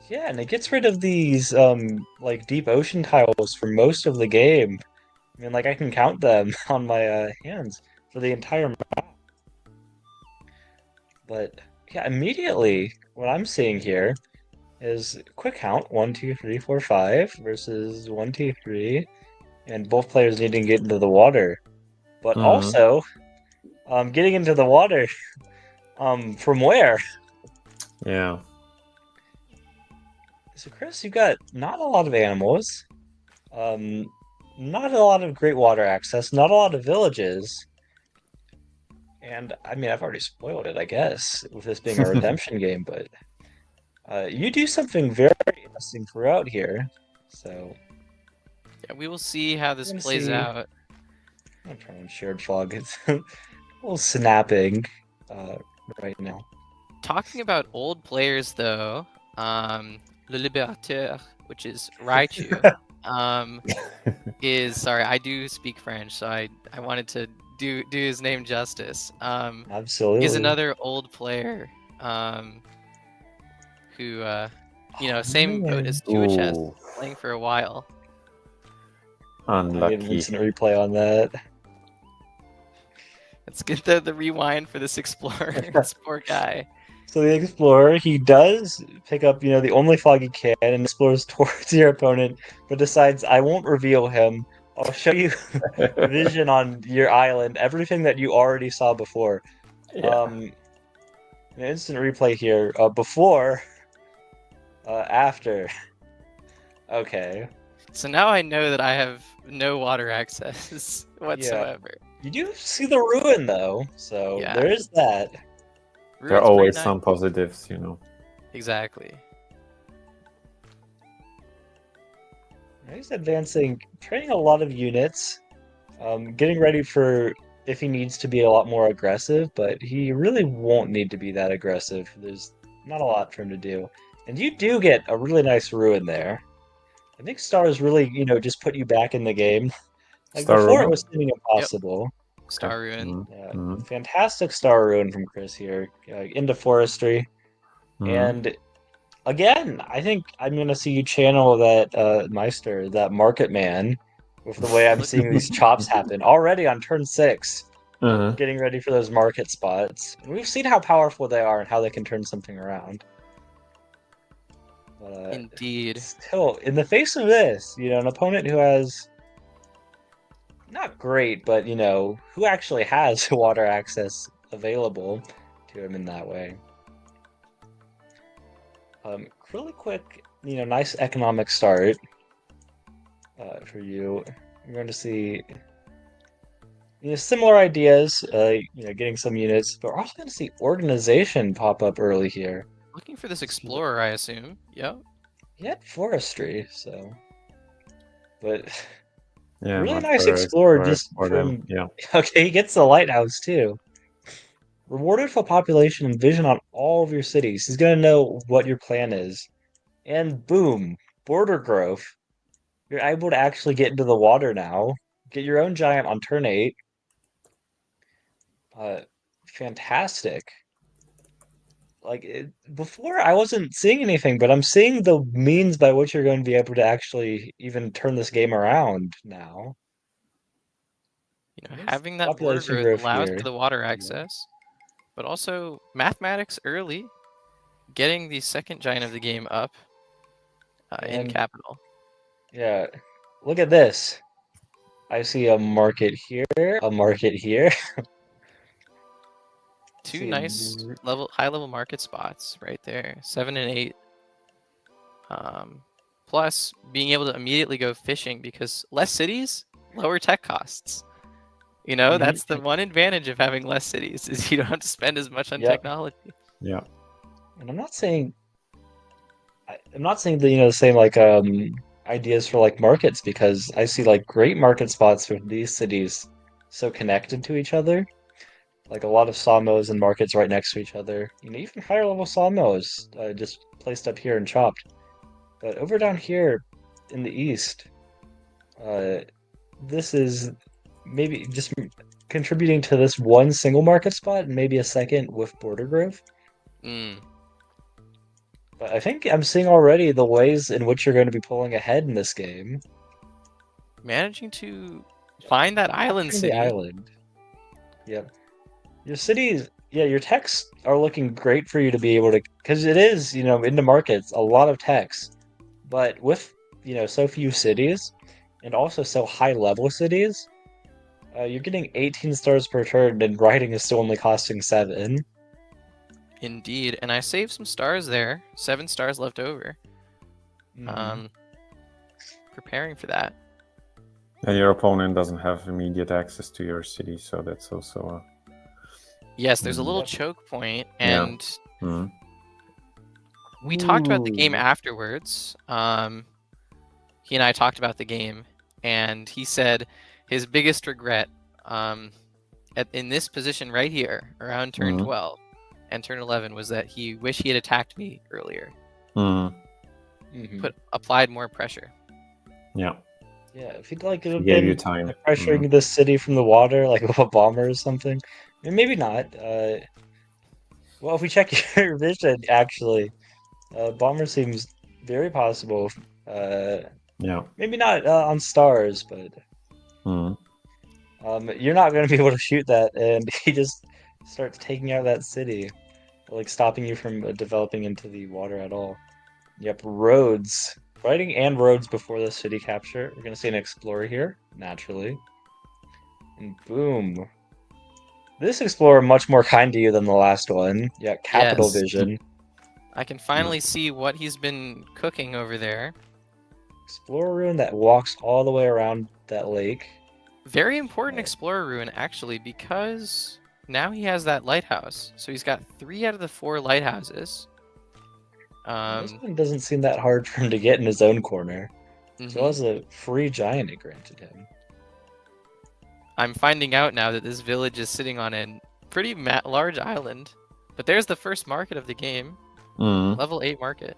Yeah, and it gets rid of these like deep ocean tiles for most of the game. I mean, like I can count them on my hands for the entire map. But yeah, immediately what I'm seeing here is quick count 1, 2, 3, 4, 5 versus 1, 2, 3, and both players needing to get into the water. But also, getting into the water, from where? Yeah. So Chris, you got not a lot of animals, not a lot of great water access, not a lot of villages, and I mean I've already spoiled it, I guess, with this being a redemption game. But you do something very interesting throughout here, so yeah, we will see how this plays out. I'm trying to shared fog. It's a little snapping right now. Talking about old players, though, Le Libérateur, which is Raichu, is sorry, I do speak French, so I wanted to do his name justice. Absolutely, he's another old player, who same boat as Tuachess, playing for a while. Unlucky. I get an instant replay on that. Let's get the rewind for this explorer. This poor guy. So the explorer, he does pick up, the only fog he can and explores towards your opponent, but decides, I won't reveal him. I'll show you vision on your island, everything that you already saw before. Yeah. An instant replay here. Before, after. Okay. So now I know that I have no water access whatsoever. Yeah. You do see the ruin, though, so yeah. There is that. There are always some positives, Exactly. He's advancing, training a lot of units, getting ready for if he needs to be a lot more aggressive, but he really won't need to be that aggressive. There's not a lot for him to do. And you do get a really nice ruin there. I think stars really, just put you back in the game. Like Star before, it ruin? was seeming impossible. Star Ruin. Yeah, Mm-hmm. fantastic star ruin from Chris here. Into forestry. And again, I think I'm gonna see you channel that Meister, that market man, with the way I'm seeing these chops happen already on turn 6. Getting ready for those market spots. And we've seen how powerful they are and how they can turn something around. But, Indeed. still, in the face of this, an opponent who has not great, but who actually has water access available to him in that way. Really quick, nice economic start for you. You're going to see similar ideas, getting some units, but we're also going to see organization pop up early here. Looking for this explorer, I assume. Yep. Yet forestry, so. But Yeah, really much nice better explorer explorer just for from. them. Yeah. Okay, he gets the lighthouse too. Rewarded for population and vision on all of your cities. He's going to know what your plan is. And boom, border growth. You're able to actually get into the water now. Get your own giant on turn 8. Fantastic. Like before, I wasn't seeing anything, but I'm seeing the means by which you're going to be able to actually even turn this game around now. Nice Having that border population growth growth allows here. for the water access, but also mathematics early, getting the second giant of the game up in And capital. yeah, look at this. I see a market here, a market here. Two See, nice high level market spots right there, 7 and 8. Plus being able to immediately go fishing because less cities, lower tech costs. That's the one advantage of having less cities is you don't have to spend as much on technology. Yeah. And I'm not saying the same like ideas for like markets because I see like great market spots for these cities so connected to each other. Like a lot of sawmills and markets right next to each other. Even higher level sawmills just placed up here and chopped. But over down here in the east, this is maybe just contributing to this one single market spot and maybe a second with border growth. But I think I'm seeing already the ways in which you're going to be pulling ahead in this game. Managing to find that island Capturing city. the island. Yep. Your cities, your techs are looking great for you to be able to, because it is, into markets, a lot of techs. But with, so few cities, and also so high level cities, you're getting 18 stars per turn, and writing is still only costing 7. Indeed, and I saved some stars there. 7 stars left over. Preparing for that. And your opponent doesn't have immediate access to your city, so that's also Yes, there's a little choke point, and we talked about the game afterwards. He and I talked about the game, and he said his biggest regret in this position right here, around turn 12 and turn 11, was that he wished he had attacked me earlier. Applied more pressure. Yeah, if he'd like have gave been you time. pressuring the city from the water, like with a bomber or something. Maybe not. Well, if we check your vision, actually, bomber seems very possible. Maybe not on stars, but you're not going to be able to shoot that, and he just starts taking out that city, like stopping you from developing into the water at all. Yep, roads. Fighting and roads before the city capture. We're going to see an explorer here, naturally. And boom. This explorer much more kind to you than the last one. Yeah, capital vision. I can finally see what he's been cooking over there. Explorer ruin that walks all the way around that lake. Very important explorer ruin, actually, because now he has that lighthouse. So he's got 3 out of the 4 lighthouses. This one doesn't seem that hard for him to get in his own corner. So it was a free giant it granted him. I'm finding out now that this village is sitting on a pretty large island. But there's the first market of the game. Level 8 market.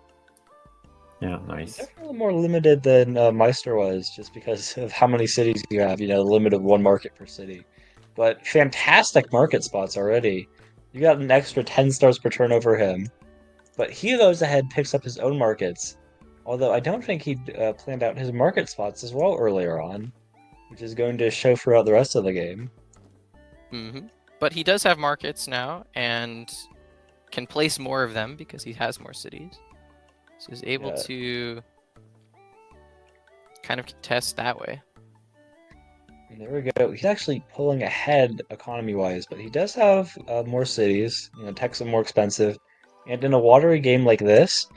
Yeah, nice. Definitely more limited than Meister was, just because of how many cities you have. You know, the limit of one market per city. But fantastic market spots already. You got an extra 10 stars per turn over him. But he goes ahead, picks up his own markets. Although I don't think he planned out his market spots as well earlier on, which is going to show throughout the rest of the game. But he does have markets now and can place more of them because he has more cities. So he's able to kind of contest that way. And there we go. He's actually pulling ahead economy-wise, but he does have more cities. You know, techs are more expensive. And in a watery game like this,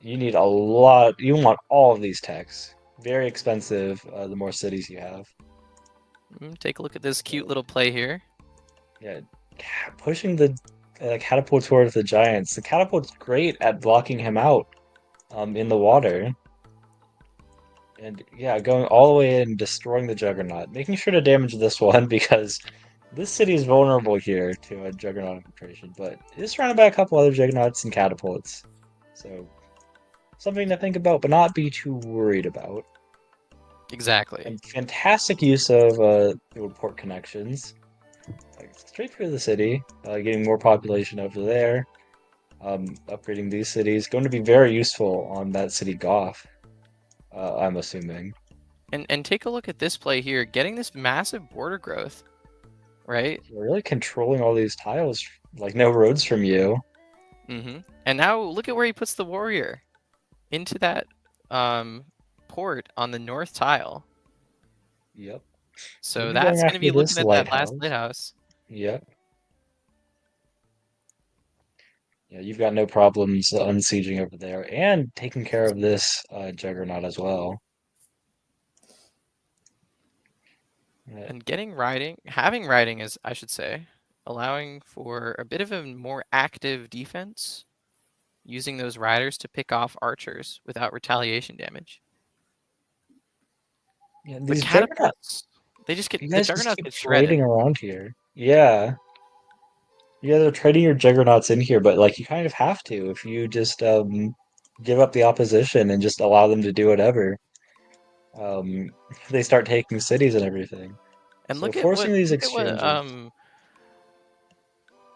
you need a lot. You want all of these techs. Very expensive, the more cities you have. Take a look at this cute little play here. Yeah, pushing the catapult towards the giants. The catapult's great at blocking him out in the water. And yeah, going all the way in, destroying the Juggernaut. Making sure to damage this one because this city is vulnerable here to a Juggernaut infiltration, but it is surrounded by a couple other Juggernauts and catapults. So, something to think about, but not be too worried about. Exactly. And fantastic use of the port connections. Like, straight through the city, getting more population over there. Upgrading these cities. Going to be very useful on that city Goth. I'm assuming. And take a look at this play here, getting this massive border growth, right? You're really controlling all these tiles, like no roads from you. And now look at where he puts the warrior into that port on the north tile. Yep. So that's going to be looking at that last lighthouse. Yep. Yeah, you've got no problems unsieging over there and taking care of this Juggernaut as well. And having riding is, I should say, allowing for a bit of a more active defense, using those riders to pick off archers without retaliation damage. Yeah, these Juggernauts, they just get, the Juggernauts get shredded. Trading around here. Yeah. You guys are trading your Juggernauts in here, but like you kind of have to if you just give up the opposition and just allow them to do whatever. They start taking cities and everything. And So look at forcing what these exchanges.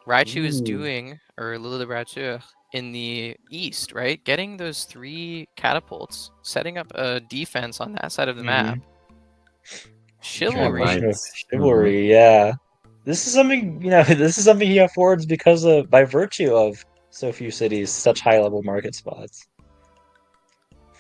Raichu is doing, or Lille Raichu, in the east, right? Getting those 3 catapults, setting up a defense on that side of the map. Chivalry. Chivalry, yeah. This is something, you know, this is something he affords because of, by virtue of so few cities, such high-level market spots.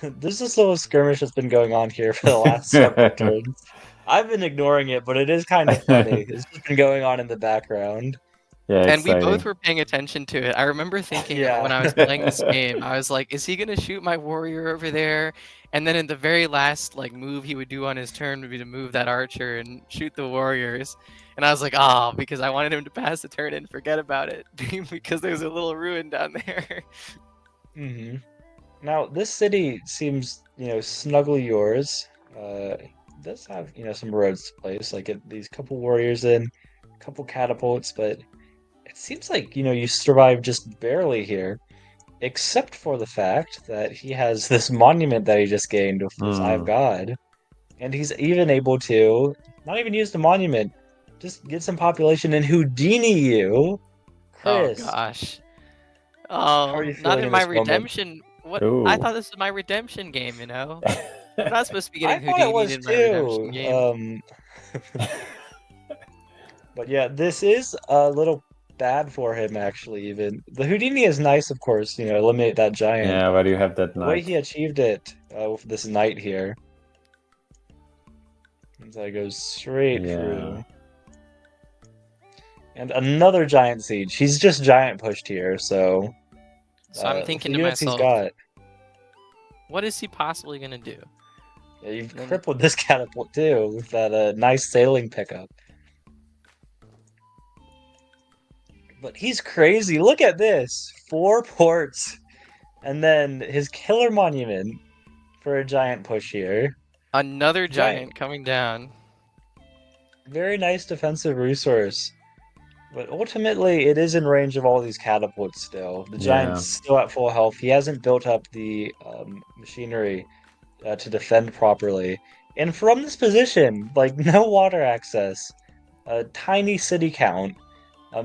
There's this little skirmish that's been going on here for the last several turns. I've been ignoring it, but it is kind of funny. It's just been going on in the background. Yeah, and we both were paying attention to it. I remember thinking when I was playing this game, I was like, is he going to shoot my warrior over there? And then in the very last move he would do on his turn would be to move that archer and shoot the warriors. And I was like, because I wanted him to pass the turn and forget about it because there's a little ruin down there. Now, this city seems, snugly yours. It does have, some roads to place, like these couple warriors in, a couple catapults, but it seems like, you survive just barely here, except for the fact that he has this monument that he just gained with this Eye of God. And he's even able to, not even use the monument, just get some population and Houdini you. Chris. Oh, gosh. Oh, not in my redemption. What? I thought this was my redemption game, I'm not supposed to be getting Houdini in my redemption game. But yeah, this is a little bad for him, actually, even. The Houdini is nice, of course, eliminate that giant. Yeah, but you have that knight. The way he achieved it with this knight here. That goes straight through. And another giant siege. He's just giant pushed here, so... So I'm thinking to myself, what is he possibly going to do? Yeah, you've crippled this catapult too, with that nice sailing pickup. But he's crazy. Look at this. 4 ports. And then his killer monument for a giant push here. Another giant coming down. Very nice defensive resource. But ultimately, it is in range of all these catapults still. The giant's still at full health. He hasn't built up the machinery to defend properly. And from this position, like no water access, a tiny city count,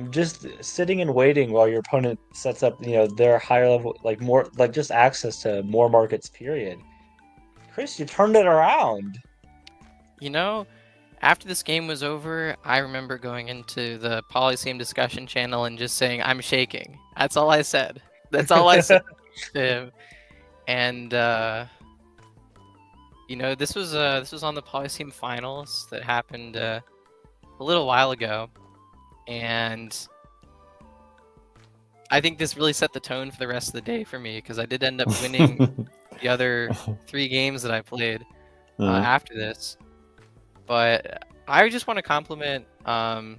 just sitting and waiting while your opponent sets up, their higher level, like more, like just access to more markets, period. Chris, you turned it around. You know, after this game was over, I remember going into the Polyseum discussion channel and just saying, "I'm shaking." That's all I said. That's all I said to him. And this was on the Polyseum finals that happened a little while ago, and I think this really set the tone for the rest of the day for me because I did end up winning the other 3 games that I played after this. But I just want to compliment my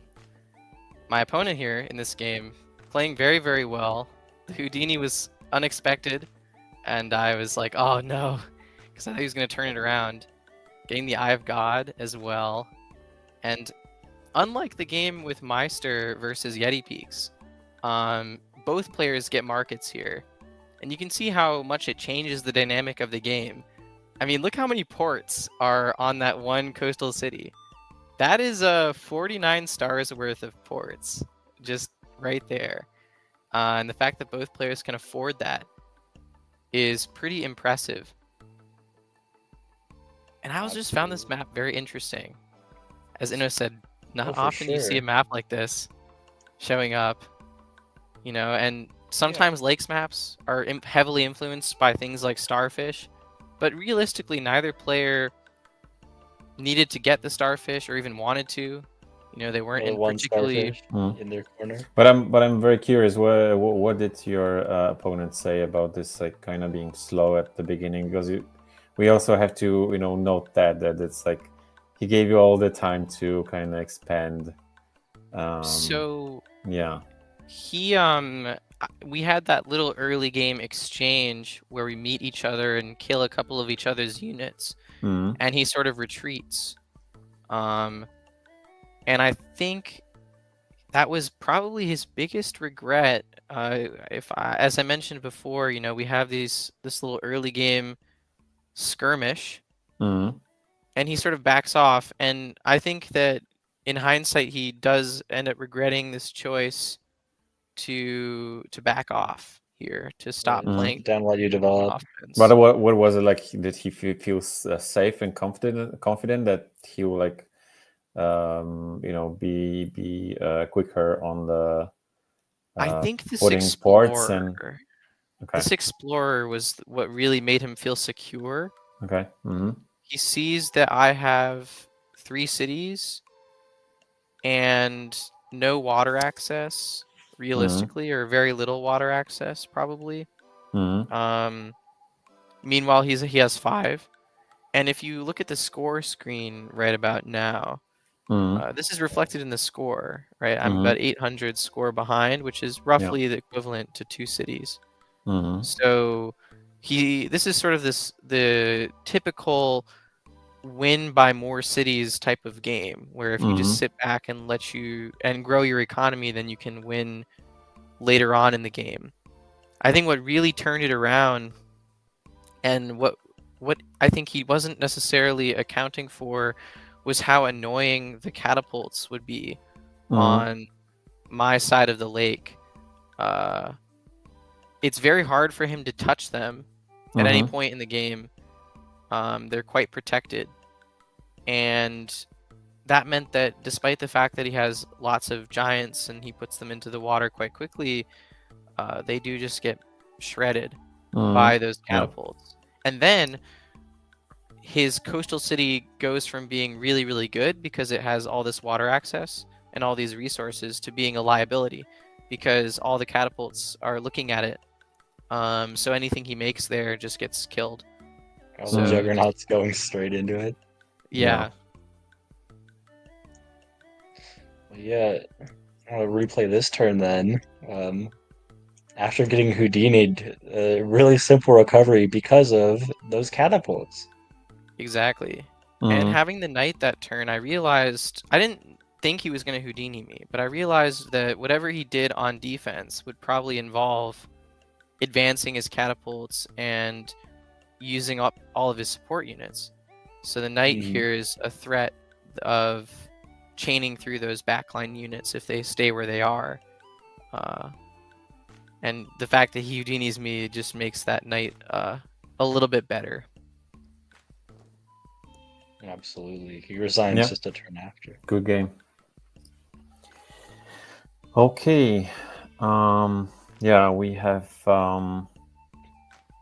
opponent here in this game, playing very, very well. The Houdini was unexpected, and I was like, oh no, because I thought he was going to turn it around. Getting the Eye of God as well. And unlike the game with Meister versus Yeti Peaks, both players get markets here. And you can see how much it changes the dynamic of the game. I mean, look how many ports are on that one coastal city. That is 49 stars worth of ports, just right there. And the fact that both players can afford that is pretty impressive. And I just found this map very interesting. As Inno said, not often you see a map like this showing up, and sometimes lakes maps are heavily influenced by things like starfish. But realistically, neither player needed to get the starfish or even wanted to. They weren't in particularly in their corner. But I'm very curious. What did your opponent say about this, like kind of being slow at the beginning? Because we also have to note that it's like he gave you all the time to kind of expand. So yeah, we had that little early game exchange where we meet each other and kill a couple of each other's units, and he sort of retreats. And I think that was probably his biggest regret. As I mentioned before, we have this little early game skirmish, and he sort of backs off. And I think that in hindsight, he does end up regretting this choice to back off here, to stop playing down, let you develop. offense. But what was it like? Did he feel safe and confident that he will be quicker on the I think this putting explorer, ports and this explorer was what really made him feel secure. Okay. He sees that I have 3 cities and no water access, realistically, or very little water access, probably. Meanwhile, he has 5. And if you look at the score screen right about now, this is reflected in the score, right? I'm about 800 score behind, which is roughly the equivalent to 2 cities. So this is sort of the typical win by more cities type of game, where if you just sit back and grow your economy, then you can win later on in the game. I think what really turned it around, and what I think he wasn't necessarily accounting for, was how annoying the catapults would be on my side of the lake. It's very hard for him to touch them at any point in the game. They're quite protected. And that meant that despite the fact that he has lots of giants and he puts them into the water quite quickly, they do just get shredded by those catapults. And then his coastal city goes from being really, really good because it has all this water access and all these resources to being a liability because all the catapults are looking at it. So anything he makes there just gets killed. All the juggernauts going straight into it. Yeah. Well, yeah. I'll replay this turn then. After getting Houdini'd, a really simple recovery because of those catapults. Exactly. And having the knight that turn, I realized I didn't think he was going to Houdini me, but I realized that whatever he did on defense would probably involve advancing his catapults and using up all of his support units. So the knight here is a threat of chaining through those backline units if they stay where they are. And the fact that he Houdinis me just makes that knight a little bit better. Absolutely. He resigns just a turn after. Good game. Okay. Yeah, we have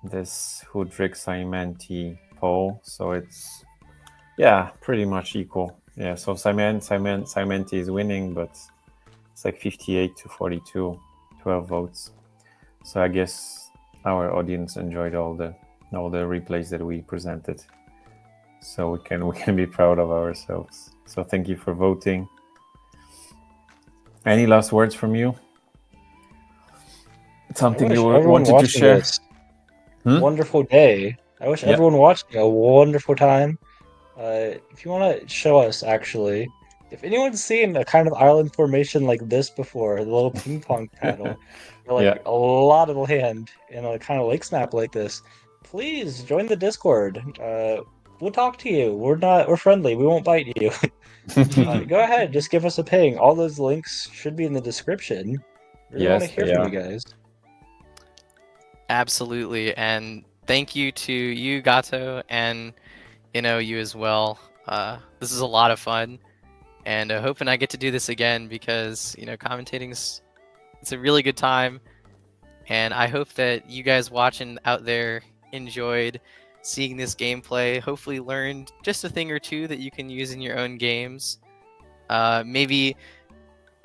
this HOODRICK Simanti poll, so it's pretty much equal. Yeah, so Simanti is winning, but it's like 58 to 42, 12 votes. So I guess our audience enjoyed all the replays that we presented. So we can be proud of ourselves. So thank you for voting. Any last words from you? Something you wanted to share? Wonderful day. I wish everyone watching a wonderful time. If you want to show us, actually, if anyone's seen a kind of island formation like this before, the little ping pong paddle, or like a lot of land in a kind of lakes map like this, please join the Discord. We'll talk to you. We're friendly. We won't bite you. Go ahead, just give us a ping. All those links should be in the description. Really want to hear from you guys. Absolutely, and thank you to you, Gato, and you as well. This is a lot of fun, and hoping I get to do this again because commentating's it's a really good time, and I hope that you guys watching out there enjoyed seeing this gameplay. Hopefully learned just a thing or two that you can use in your own games. Maybe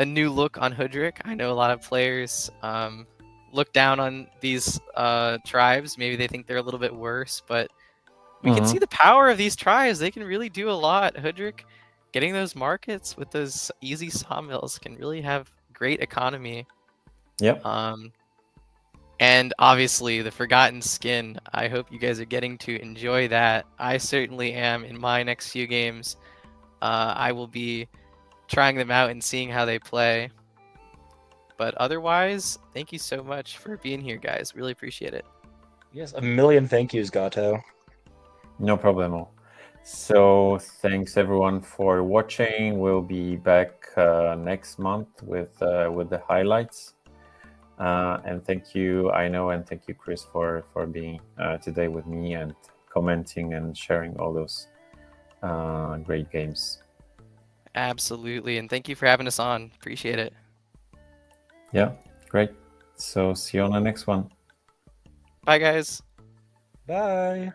a new look on HOODRICK. I know a lot of players look down on these tribes. Maybe they think they're a little bit worse, but we can see the power of these tribes. They can really do a lot. HOODRICK, getting those markets with those easy sawmills can really have great economy. Yep. And obviously the Forgotten Skin. I hope you guys are getting to enjoy that. I certainly am. In my next few games, I will be trying them out and seeing how they play. But otherwise, thank you so much for being here, guys. Really appreciate it. Yes, a million thank yous, Gato. No problemo. So thanks everyone for watching. We'll be back next month with the highlights. And thank you, Aino, and thank you, Chris, for being today with me and commenting and sharing all those great games. Absolutely, and thank you for having us on. Appreciate it. Yeah, great. So see you on the next one. Bye, guys. Bye.